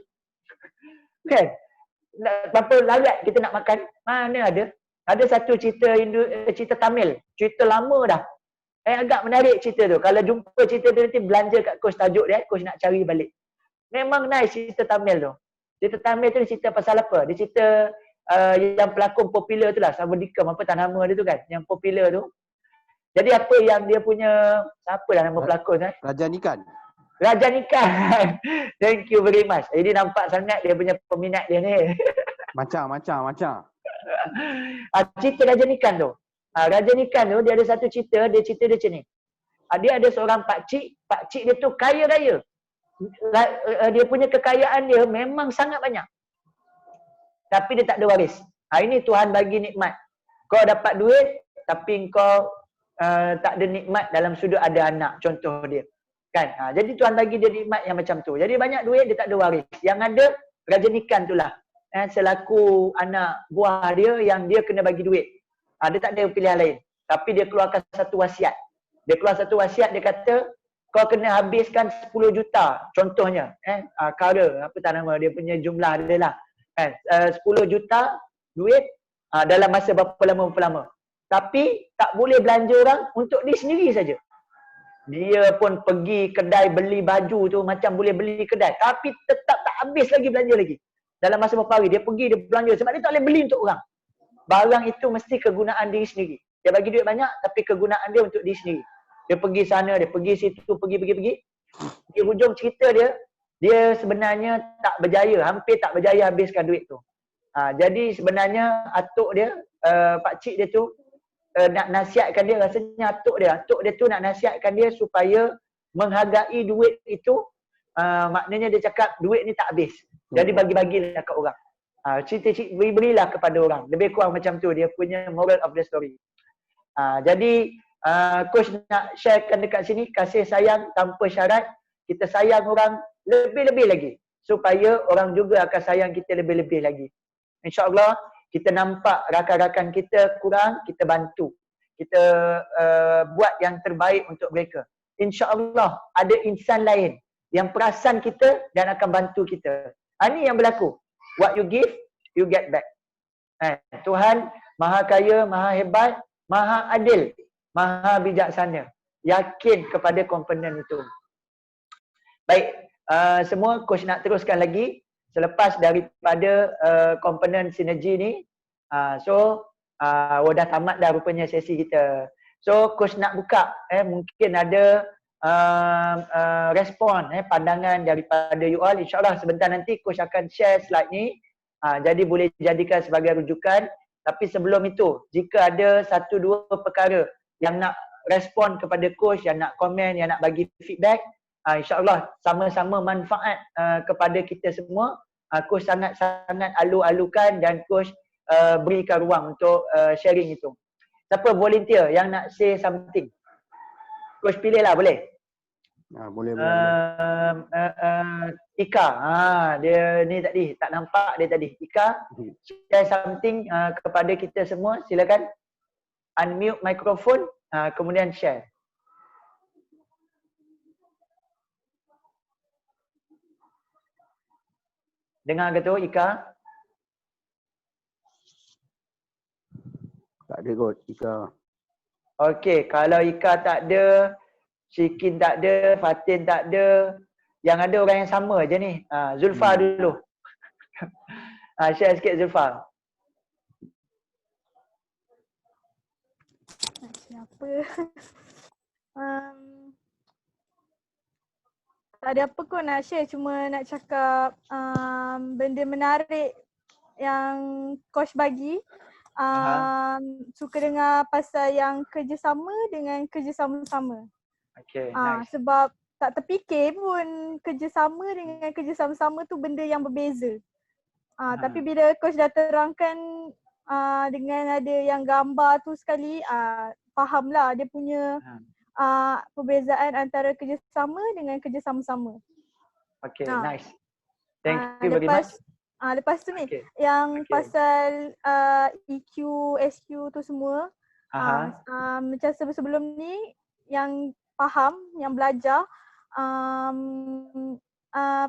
Kan? Berapa larat kita nak makan? Mana ada? Ada satu cerita Tamil, cerita lama dah. Agak menarik cerita tu. Kalau jumpa cerita tu nanti belanja kat coach tajuk dia, coach nak cari balik. Memang nice cerita Tamil tu. Cerita Tamil tu dia cerita pasal apa? Dia cerita yang pelakon popular tu lah, Sabudikam, apa tak nama dia tu kan, yang popular tu. Jadi apa yang dia punya, siapa lah nama pelakon kan? Rajanikan. Rajanikan. Thank you very much. Jadi nampak sangat dia punya peminat dia ni. Macam. Cerita Rajanikan tu. Rajanikan tu dia ada satu cerita, dia cerita dia macam ni. Dia ada seorang pakcik dia tu kaya raya. Dia punya kekayaan dia memang sangat banyak. Tapi dia tak ada waris. Ini Tuhan bagi nikmat. Kau dapat duit tapi kau tak ada nikmat dalam sudut ada anak, contoh dia. Kan? Jadi Tuhan bagi dia nikmat yang macam tu. Jadi banyak duit dia tak ada waris. Yang ada Rajanikan tu lah. Selaku anak buah dia yang dia kena bagi duit. Dia tak ada pilihan lain. Tapi dia keluarkan satu wasiat. Dia keluar satu wasiat, dia kata kau kena habiskan 10 juta contohnya. Kara, apa tak nama dia punya jumlah dia lah. 10 juta duit dalam masa berapa lama. Tapi tak boleh belanja orang untuk dia sendiri saja. Dia pun pergi kedai beli baju tu macam boleh beli kedai. Tapi tetap tak habis lagi belanja lagi. Dalam masa beberapa hari dia pergi dia belanja sebab dia tak boleh beli untuk orang. Barang itu mesti kegunaan diri sendiri. Dia bagi duit banyak tapi kegunaan dia untuk diri sendiri. Dia pergi sana, dia pergi situ, pergi. Di hujung cerita dia sebenarnya tak berjaya, hampir tak berjaya habiskan duit tu. Jadi sebenarnya atuk dia, pakcik dia tu nak nasihatkan dia, rasanya atuk dia tu nak nasihatkan dia supaya menghargai duit itu. Maknanya dia cakap duit ni tak habis. Jadi bagi-bagilah kat orang. Cerita-cerita berilah kepada orang. Lebih kurang macam tu dia punya moral of the story. Jadi coach nak sharekan dekat sini, kasih sayang tanpa syarat. Kita sayang orang lebih-lebih lagi supaya orang juga akan sayang kita lebih-lebih lagi. InsyaAllah kita nampak rakan-rakan kita kurang, kita bantu. Kita buat yang terbaik untuk mereka. InsyaAllah ada insan lain yang perasan kita dan akan bantu kita. Ini yang berlaku. What you give, you get back. Tuhan maha kaya, maha hebat, maha adil, maha bijaksana. Yakin kepada komponen itu. Baik, semua coach nak teruskan lagi selepas daripada komponen sinergi ni. Dah tamat dah rupanya sesi kita. So coach nak buka mungkin ada respon pandangan daripada you all. InsyaAllah sebentar nanti coach akan share slide ni. Jadi boleh jadikan sebagai rujukan. Tapi sebelum itu, jika ada 1-2 perkara yang nak respon kepada coach, yang nak komen, yang nak bagi feedback, InsyaAllah sama-sama manfaat kepada kita semua. Coach sangat-sangat alu-alukan dan coach berikan ruang untuk sharing itu. Siapa volunteer yang nak say something? Coach pilihlah, boleh? Boleh. Ika, dia ni tadi tak nampak dia tadi. Ika, share something kepada kita semua. Silakan unmute mikrofon, kemudian share. Dengar ke tu Ika? Tak ada kot Ika. Okey, kalau Ika tak ada, Syikin tak ada, Fatin tak ada, yang ada orang yang sama je ni. Zulfa dulu. Share sikit Zulfa. Siapa? Tak ada apa kot nak share, cuma nak cakap benda menarik yang coach bagi. Suka dengar pasal yang kerjasama dengan kerja sama-sama. Okay, nice. Sebab tak terfikir pun kerjasama dengan kerja sama-sama tu benda yang berbeza. Tapi bila coach dah terangkan dengan ada yang gambar tu sekali, fahamlah dia punya perbezaan antara kerja sama dengan kerja sama-sama. Okay, nice. Thank you very much. Lepas tu ni, yang pasal EQ, SQ tu semua, macam sebelum ni yang faham, yang belajar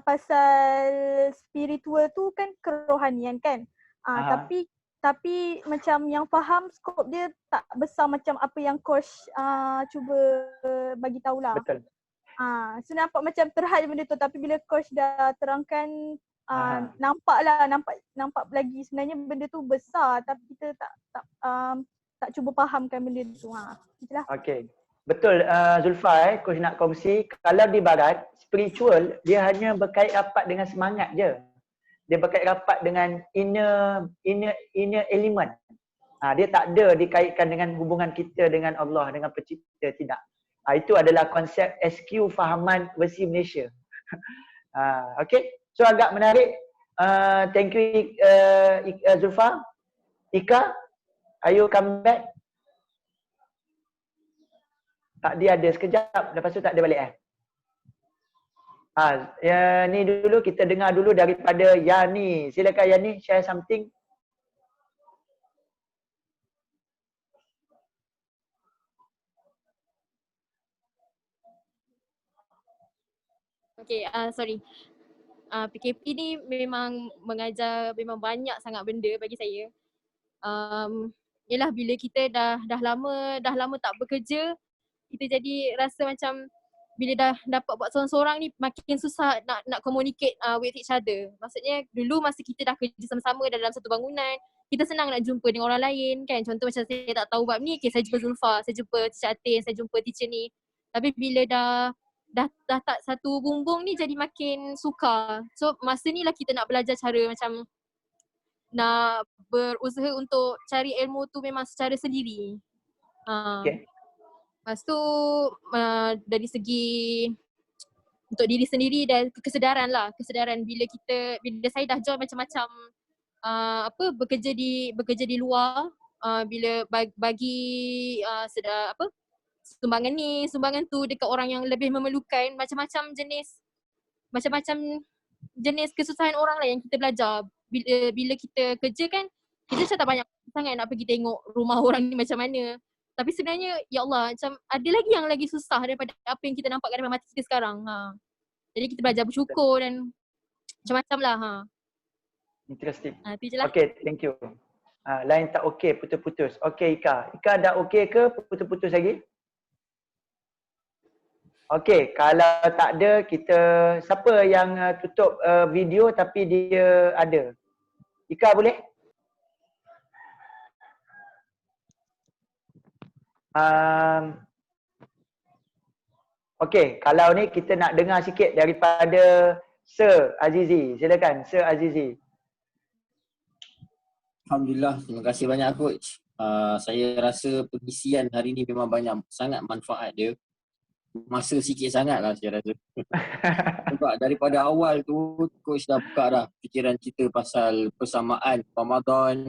pasal spiritual tu kan kerohanian kan. Tapi macam yang faham skop dia tak besar macam apa yang coach cuba bagi tahulah. Betul. So nampak macam terhad benda tu, tapi bila coach dah terangkan nampak lagi sebenarnya benda tu besar tapi kita tak cuba fahamkan benda tu. Itulah. Okey. Betul Zulfa, coach nak kongsi, kalau di barat spiritual dia hanya berkait rapat dengan semangat je. Dia berkait rapat dengan inner element. Dia tak ada dikaitkan dengan hubungan kita dengan Allah, dengan pencipta, tidak. Itu adalah konsep SQ fahaman versi Malaysia. Okey. So agak menarik. Thank you Zulfa. Ika, are you come back? Tak dia ada sekejap, lepas tu tak ada balik ni dulu kita dengar dulu daripada Yani. Silakan Yani, share something. Okay, sorry. PKP ni memang mengajar memang banyak sangat benda bagi saya. Yelah bila kita dah lama tak bekerja, kita jadi rasa macam bila dah dapat buat seorang-seorang ni makin susah nak communicate with each other. Maksudnya dulu masa kita dah kerja sama-sama dalam satu bangunan, kita senang nak jumpa dengan orang lain kan. Contoh macam saya tak tahu bab ni, saya jumpa Zulfa, saya jumpa Teacher Atin, saya jumpa teacher ni. Tapi bila dah tak satu bumbung ni jadi makin sukar. So masa ni lah kita nak belajar cara macam nak berusaha untuk cari ilmu tu memang secara sendiri. Okay. Lepas tu dari segi untuk diri sendiri dan kesedaran bila saya dah join macam-macam bekerja di luar, bila bagi sumbangan tu dekat orang yang lebih memerlukan, macam-macam jenis kesusahan orang lah yang kita belajar. Bila kita kerja kan, kita macam tak banyak sangat nak pergi tengok rumah orang ni macam mana. Tapi sebenarnya, ya Allah, macam ada lagi yang lagi susah daripada apa yang kita nampak depan mata kita sekarang. Jadi kita belajar bersyukur dan macam-macam lah. Interesting. Itu je lah. Okay, thank you. Lain tak okay, putus-putus. Okay Ika. Ika dah okay ke putus-putus lagi? Okay, kalau tak ada, siapa yang tutup video tapi dia ada? Ika boleh? Okay, kalau ni kita nak dengar sikit daripada Sir Azizi. Silakan Sir Azizi. Alhamdulillah, terima kasih banyak coach. Saya rasa pengisian hari ni memang banyak sangat manfaat dia. Masa sikit sangat lah saya rasa. Sebab daripada awal tu coach dah buka dah fikiran kita pasal persamaan Ramadan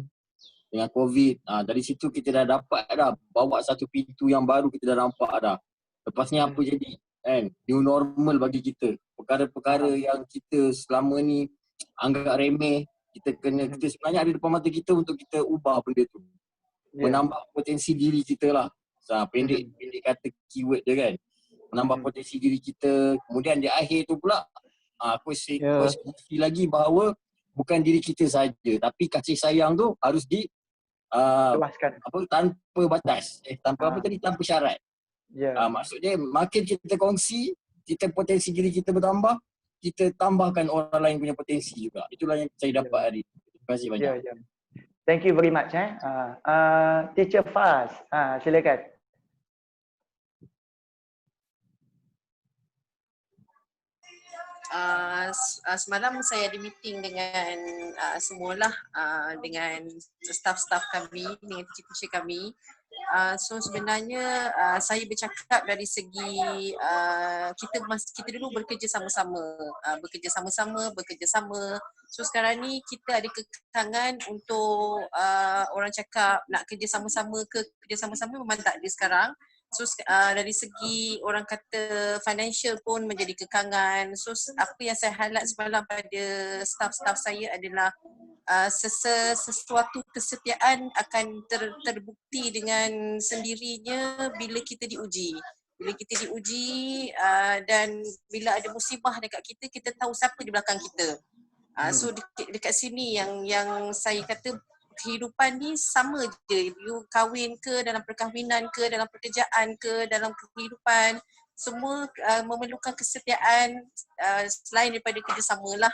dengan COVID. Dari situ kita dah dapat dah bawa satu pintu yang baru, kita dah nampak dah. Lepas ni apa jadi kan, new normal bagi kita. Perkara-perkara yang kita selama ni anggap remeh, kita sebenarnya ada depan mata kita untuk kita ubah benda tu. Menambah potensi diri kita lah. Pendek kata keyword dia kan. Menambah potensi diri kita. Kemudian di akhir tu pula coach lagi bahawa bukan diri kita saja, tapi kasih sayang tu harus Luaskan. apa tanpa batas. Tanpa apa tadi? Tanpa syarat. Maksudnya makin kita kongsi, kita potensi diri kita bertambah, kita tambahkan orang lain punya potensi juga. Itulah yang saya dapat hari ini. Terima kasih banyak. Thank you very much. Teacher Faz, silakan. Semalam saya ada meeting dengan semualah dengan staff-staff kami, dengan teacher kami. So sebenarnya saya bercakap dari segi kita dulu bekerja sama-sama. So sekarang ni kita ada kekangan untuk orang cakap nak kerja sama-sama ke kerja sama-sama memang tak ada sekarang. So dari segi orang kata financial pun menjadi kekangan. So apa yang saya highlight semalam pada staff-staff saya adalah sesuatu kesetiaan akan terbukti dengan sendirinya bila kita diuji. Dan bila ada musibah dekat kita, kita tahu siapa di belakang kita. So dekat sini yang saya kata kehidupan ni sama je. You kahwin ke, dalam perkahwinan ke, dalam pekerjaan ke, dalam kehidupan, semua memerlukan kesetiaan selain daripada kerjasama lah.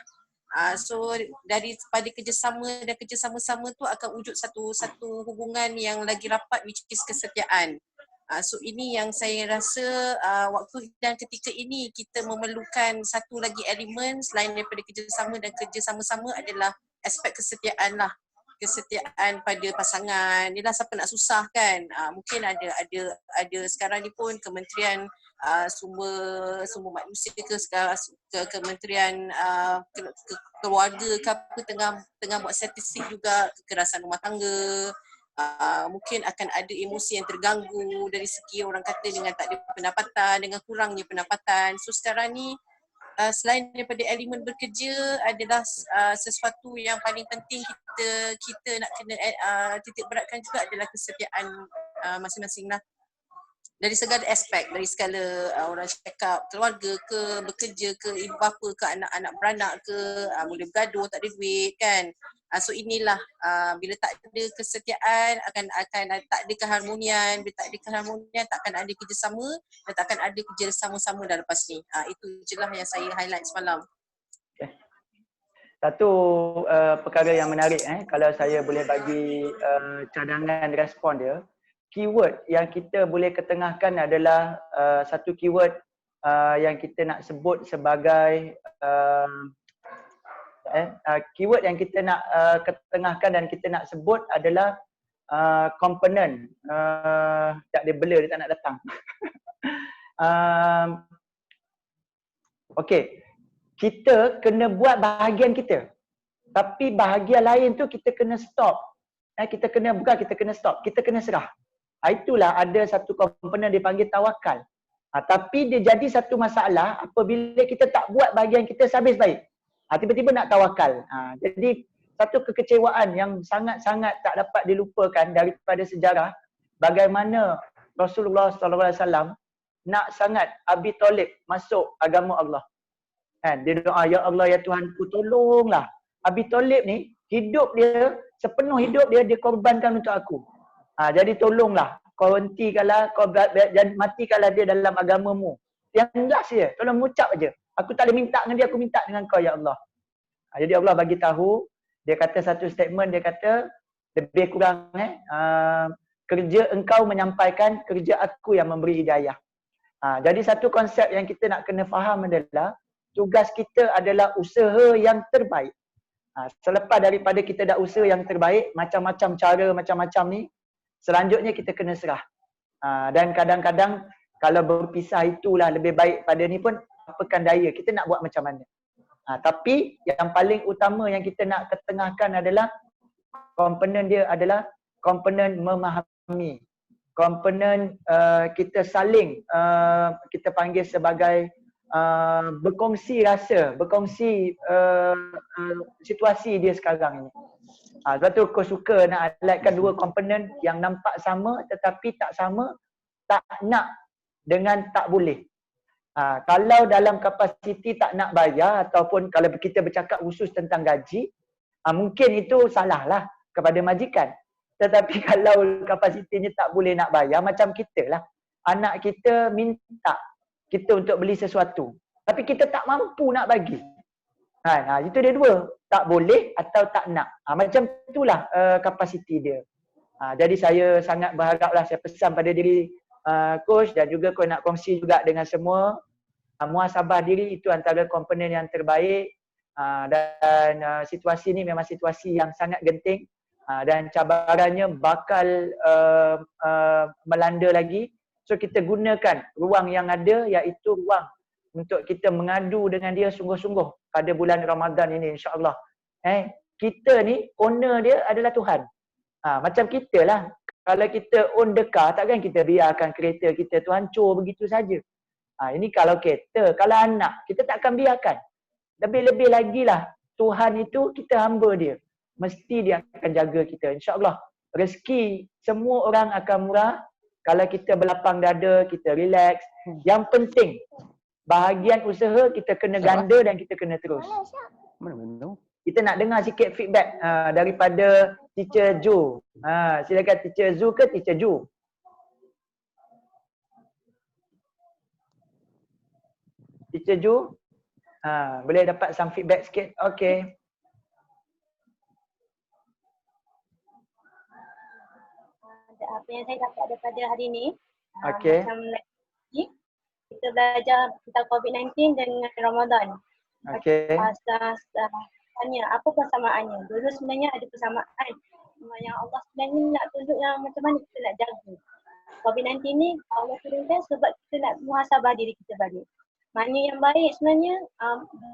So daripada kerjasama dan kerja sama-sama tu akan wujud satu hubungan yang lagi rapat, which is kesetiaan. So ini yang saya rasa waktu dan ketika ini kita memerlukan satu lagi elemen selain daripada kerjasama dan kerja sama-sama adalah aspek kesetiaan lah. Kesetiaan pada pasangan. Inilah siapa nak susah kan. Mungkin ada sekarang ni pun Kementerian Sumber Manusia ke Kementerian Keluarga ke apa tengah buat statistik juga kekerasan rumah tangga. Mungkin akan ada emosi yang terganggu dari segi orang kata dengan tak ada pendapatan, dengan kurangnya pendapatan. So sekarang ni selain daripada elemen bekerja adalah sesuatu yang paling penting kita nak kena titik beratkan juga adalah kesetiaan masing-masing lah. Dari segala aspek, dari segala orang cakap keluarga ke, bekerja ke, ibu bapa ke, anak-anak beranak ke, mula bergaduh, tak ada duit kan. So inilah bila tak ada kesetiaan akan tak ada keharmonian. Bila tak ada keharmonian takkan ada kerjasama dan takkan ada kerja sama-sama dah lepas ni. Itu je lah yang saya highlight semalam. Satu perkara yang menarik kalau saya boleh bagi cadangan respon dia, keyword yang kita boleh ketengahkan adalah satu keyword yang kita nak sebut sebagai keyword yang kita nak ketengahkan dan kita nak sebut adalah komponen. Tak ada blur, dia tak nak datang. Okey. Kita kena buat bahagian kita. Tapi bahagian lain tu kita kena stop. Kita kena stop. Kita kena serah. Itulah ada satu komponen dipanggil tawakal. Tapi dia jadi satu masalah apabila kita tak buat bahagian kita sehabis baik. Tiba-tiba nak tawakal. Jadi satu kekecewaan yang sangat-sangat tak dapat dilupakan daripada sejarah bagaimana Rasulullah SAW nak sangat Abi Talib masuk agama Allah. Dia doa, ya Allah ya Tuhanku tolonglah. Abi Talib ni sepenuh hidup dia korbankan untuk aku. Jadi tolonglah kau hentikanlah, kau matikanlah dia dalam agamamu. Yang last je, tolong mengucap aja. Aku tak boleh minta dengan dia, aku minta dengan kau ya Allah. Jadi Allah bagi tahu, dia kata satu statement, dia kata lebih kurang kerja engkau menyampaikan, kerja aku yang memberi hidayah. Jadi satu konsep yang kita nak kena faham adalah tugas kita adalah usaha yang terbaik. Selepas daripada kita dah usaha yang terbaik, macam-macam cara, macam-macam ni, selanjutnya kita kena serah. Dan kadang-kadang kalau berpisah itulah lebih baik pada ni pun, apakan daya, kita nak buat macam mana. Tapi yang paling utama yang kita nak ketengahkan adalah komponen dia adalah komponen memahami. Komponen kita saling, kita panggil sebagai berkongsi rasa, berkongsi situasi dia sekarang ini. Sebab tu aku suka nak highlightkan dua komponen yang nampak sama tetapi tak sama, tak nak dengan tak boleh. Kalau dalam kapasiti tak nak bayar ataupun kalau kita bercakap khusus tentang gaji, mungkin itu salah lah kepada majikan. Tetapi kalau kapasitinya tak boleh nak bayar, macam kita lah. Anak kita minta kita untuk beli sesuatu. Tapi kita tak mampu nak bagi. Itu dia dua. Tak boleh atau tak nak. Macam itulah kapasiti dia. Jadi saya sangat berharaplah, saya pesan pada diri coach dan juga kau nak kongsi juga dengan semua. Muhasabah diri itu antara komponen yang terbaik. Dan situasi ni memang situasi yang sangat genting. Dan cabarannya bakal melanda lagi. So kita gunakan ruang yang ada, iaitu ruang untuk kita mengadu dengan dia sungguh-sungguh pada bulan Ramadan ini, insya-Allah. Kita ni owner dia adalah Tuhan. Macam kita lah, kalau kita own the car, takkan kita biarkan kereta kita tu hancur begitu saja. Ini kalau kereta, kalau anak, kita takkan biarkan. Lebih-lebih lagi lah, Tuhan itu kita hamba dia. Mesti dia akan jaga kita, insya-Allah. Rezeki semua orang akan murah kalau kita berlapang dada, kita relax. Yang penting, bahagian usaha kita kena ganda dan kita kena terus. Kita nak dengar sikit feedback daripada Teacher Ju. Silakan Teacher Zu ke Teacher Ju? Teacher Ju? Boleh dapat some feedback sikit? Okay. Apa yang saya dapat daripada hari ini, okay. Macam kita belajar tentang COVID-19 dengan Ramadan. Okay. Tanya apa persamaannya? Dulu sebenarnya ada persamaan. Yang Allah sebenarnya nak tunjuk yang macam mana kita nak jaga. COVID-19 ni Allah turunkan sebab kita nak muhasabah diri kita balik. Mana yang baik sebenarnya,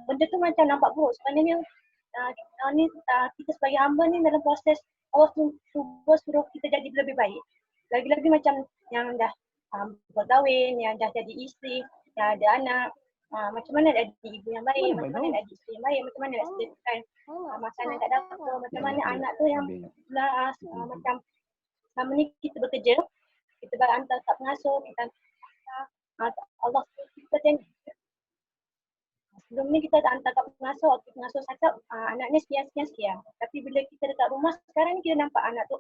benda tu macam nampak buruk. Sebenarnya kita sebagai hamba ni dalam proses Allah suruh kita jadi lebih baik. Lagi-lagi macam yang dah berkahwin, yang dah jadi isteri, yang ada anak. Macam mana nak jadi ibu yang baik, macam mana nak jadi isteri yang baik, macam mana nak sediakan makanan kat dapur, macam mana anak tu yang macam selama ni kita bekerja, kita hantar kat pengasuh, kita hantar Allah kita tengok. Sebelum ni kita dah hantar kat pengasuh, pengasuh cakap anaknya sekian. Tapi bila kita dekat rumah sekarang ni kita nampak anak tu,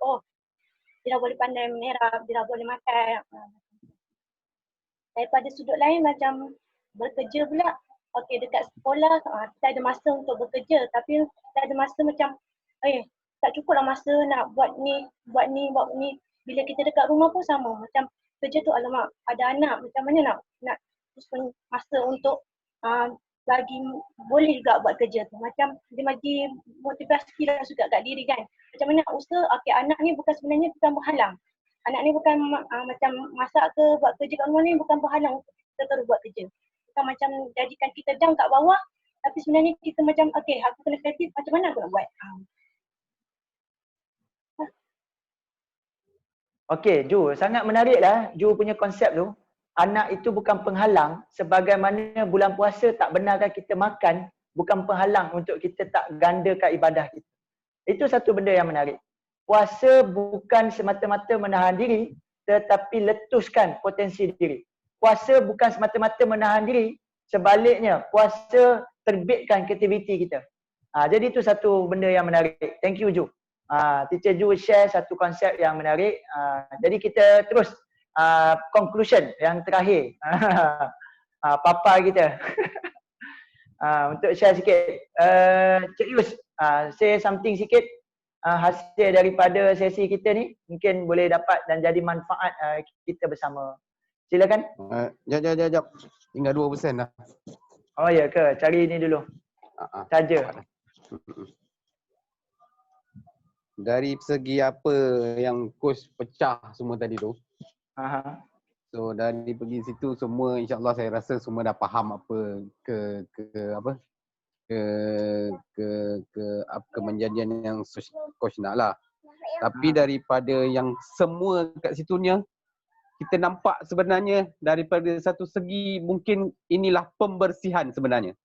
dia dah boleh pandai menerap, dia dah boleh makan. Daripada sudut lain macam bekerja pula, okey dekat sekolah kita ada masa untuk bekerja, tapi kita ada masa macam tak cukup lah masa nak buat ni. Bila kita dekat rumah pun sama, macam kerja tu alamak ada anak, macam mana nak susun masa untuk lagi boleh juga buat kerja tu. Macam dia bagi motivasi lah juga kat diri kan. Macam mana usaha, okey anak ni sebenarnya bukan berhalang. Anak ni bukan macam masak ke buat kerja kat rumah ni bukan berhalang untuk kita terus buat kerja. Bukan macam jadikan kita down kat bawah, tapi sebenarnya kita macam okey aku kena kreatif, macam mana aku nak buat. Okey Ju, sangat menarik lah Ju punya konsep tu. Anak itu bukan penghalang, sebagaimana bulan puasa tak benarkan kita makan, bukan penghalang untuk kita tak gandakan ibadah kita. Itu satu benda yang menarik. Puasa bukan semata-mata menahan diri, tetapi letuskan potensi diri. Puasa bukan semata-mata menahan diri, sebaliknya puasa terbitkan kreativiti kita. Jadi itu satu benda yang menarik. Thank you Ju. Teacher Ju share satu konsep yang menarik. Jadi kita terus conclusion yang terakhir. Papa kita. Untuk share sikit. Cik Yus, say something sikit. Hasil daripada sesi kita ni mungkin boleh dapat dan jadi manfaat kita bersama. Silakan. Jap. Tinggal 2% dah. Oh ya ke? Cari ni dulu. Saja. Dari segi apa yang coach pecah semua tadi tu. So dari pergi situ semua insya-Allah saya rasa semua dah faham apa kemenjadian yang coach nak lah. Tapi daripada yang semua kat situnya kita nampak sebenarnya daripada satu segi mungkin inilah pembersihan sebenarnya.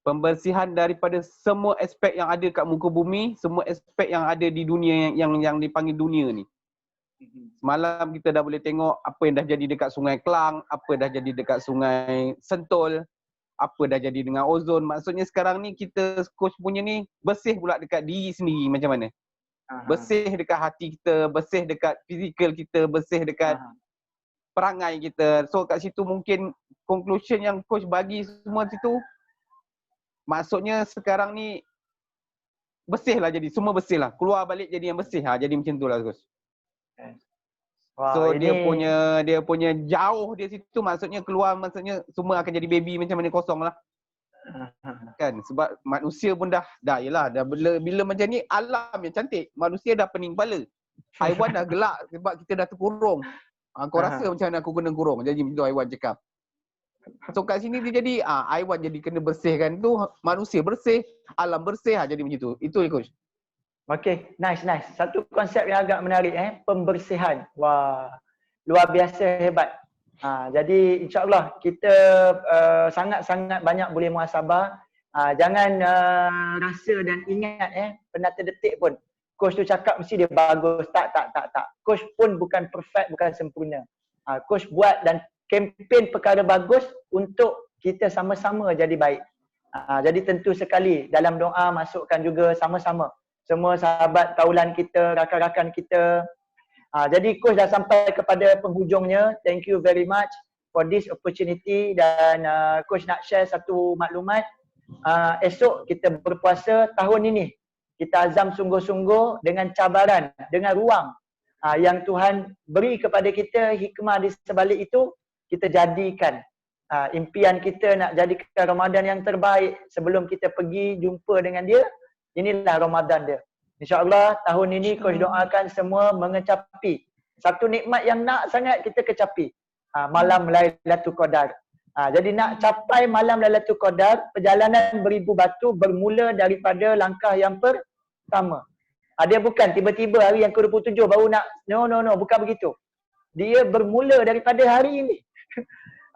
Pembersihan daripada semua aspek yang ada kat muka bumi, semua aspek yang ada di dunia yang dipanggil dunia ni. Semalam kita dah boleh tengok apa yang dah jadi dekat Sungai Kelang, apa dah jadi dekat Sungai Sentul, apa dah jadi dengan ozon. Maksudnya sekarang ni kita coach punya ni bersih pula dekat diri sendiri macam mana. Bersih dekat hati kita, bersih dekat fizikal kita, bersih dekat perangai kita. So kat situ mungkin conclusion yang coach bagi semua situ, maksudnya sekarang ni bersih lah, jadi semua bersih lah. Keluar balik jadi yang bersih. Jadi macam tu lah coach. Wow, So ini... dia punya jauh dia situ, maksudnya keluar, maksudnya semua akan jadi baby macam mana kosong lah. Kan sebab manusia pun dah yalah, dah bila macam ni alam yang cantik, manusia dah pening kepala. Haiwan dah gelak sebab kita dah terkurung. Kau rasa macam mana aku kena kurung? Jadi macam tu haiwan cakap. So kat sini dia jadi haiwan jadi kena bersihkan tu, manusia bersih, alam bersih, jadi macam tu. Itu coach. Okay, nice. Satu konsep yang agak menarik, pembersihan. Wah, luar biasa hebat. Jadi insyaAllah kita sangat-sangat banyak boleh muhasabah. Jangan rasa dan ingat pernah terdetik pun coach tu cakap mesti dia bagus. Tak. Coach pun bukan perfect, bukan sempurna. Coach buat dan kempen perkara bagus untuk kita sama-sama jadi baik. Jadi tentu sekali dalam doa masukkan juga sama-sama semua sahabat kaulan kita, rakan-rakan kita. Jadi coach dah sampai kepada penghujungnya. Thank you very much for this opportunity dan coach nak share satu maklumat. Esok kita berpuasa tahun ini. Kita azam sungguh-sungguh dengan cabaran, dengan ruang yang Tuhan beri kepada kita, hikmah di sebalik itu kita jadikan. Impian kita nak jadikan Ramadan yang terbaik sebelum kita pergi jumpa dengan dia. Inilah Ramadan dia. InsyaAllah tahun ini coach doakan semua mengecapi satu nikmat yang nak sangat kita kecapi. Malam Lailatul Qadar. Jadi nak capai malam Lailatul Qadar, perjalanan beribu batu bermula daripada langkah yang pertama. Dia bukan tiba-tiba hari yang ke-27 baru nak, no, bukan begitu. Dia bermula daripada hari ini.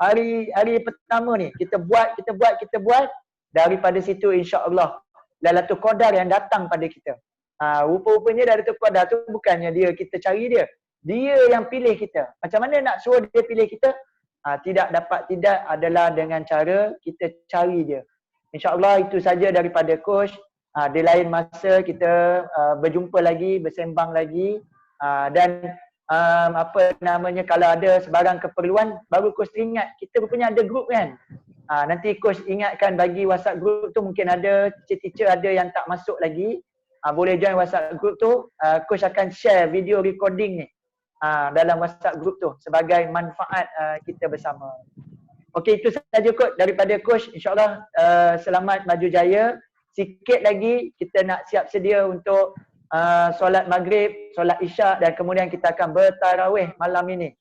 hari pertama ni kita buat. Daripada situ insya-Allah Lailatul Qadar yang datang pada kita. Rupa-rupanya Lailatul Qadar tu bukannya kita cari dia. Dia yang pilih kita. Macam mana nak suruh dia pilih kita? Tidak adalah dengan cara kita cari dia. InsyaAllah itu saja daripada coach. Di lain masa kita berjumpa lagi, bersembang lagi. Dan kalau ada sebarang keperluan, baru coach teringat kita punya ada grup kan. Nanti coach ingatkan bagi WhatsApp group tu, mungkin ada teacher ada yang tak masuk lagi. Boleh join WhatsApp group tu. Coach akan share video recording ni dalam WhatsApp group tu sebagai manfaat kita bersama. Okey, itu saja coach daripada coach. InsyaAllah selamat maju jaya. Sikit lagi kita nak siap sedia untuk solat maghrib, solat isyak dan kemudian kita akan bertarawih malam ini.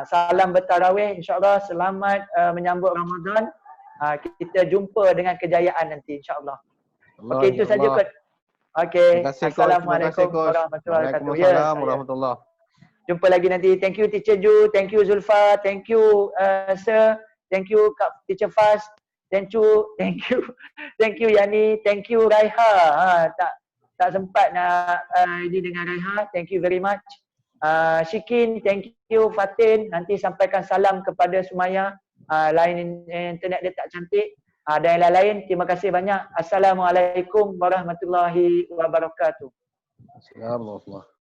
Salam bertarawih, insyaAllah selamat menyambut Ramadan. Kita jumpa dengan kejayaan nanti insyaAllah. Okey, itu saja coach. Okey, Assalamualaikum warahmatullahi wabarakatuh. Jumpa lagi nanti. Thank you Teacher Ju, thank you Zulfa, thank you Sir, thank you Kak Teacher Faz, thank you Yani, thank you Raiha. Tak sempat nak ini dengan Raiha. Thank you very much. Syikin, thank you. Fatin, nanti sampaikan salam kepada Sumaya. Line internet dia tak cantik. Dan yang lain, terima kasih banyak. Assalamualaikum warahmatullahi wabarakatuh. Assalamualaikum.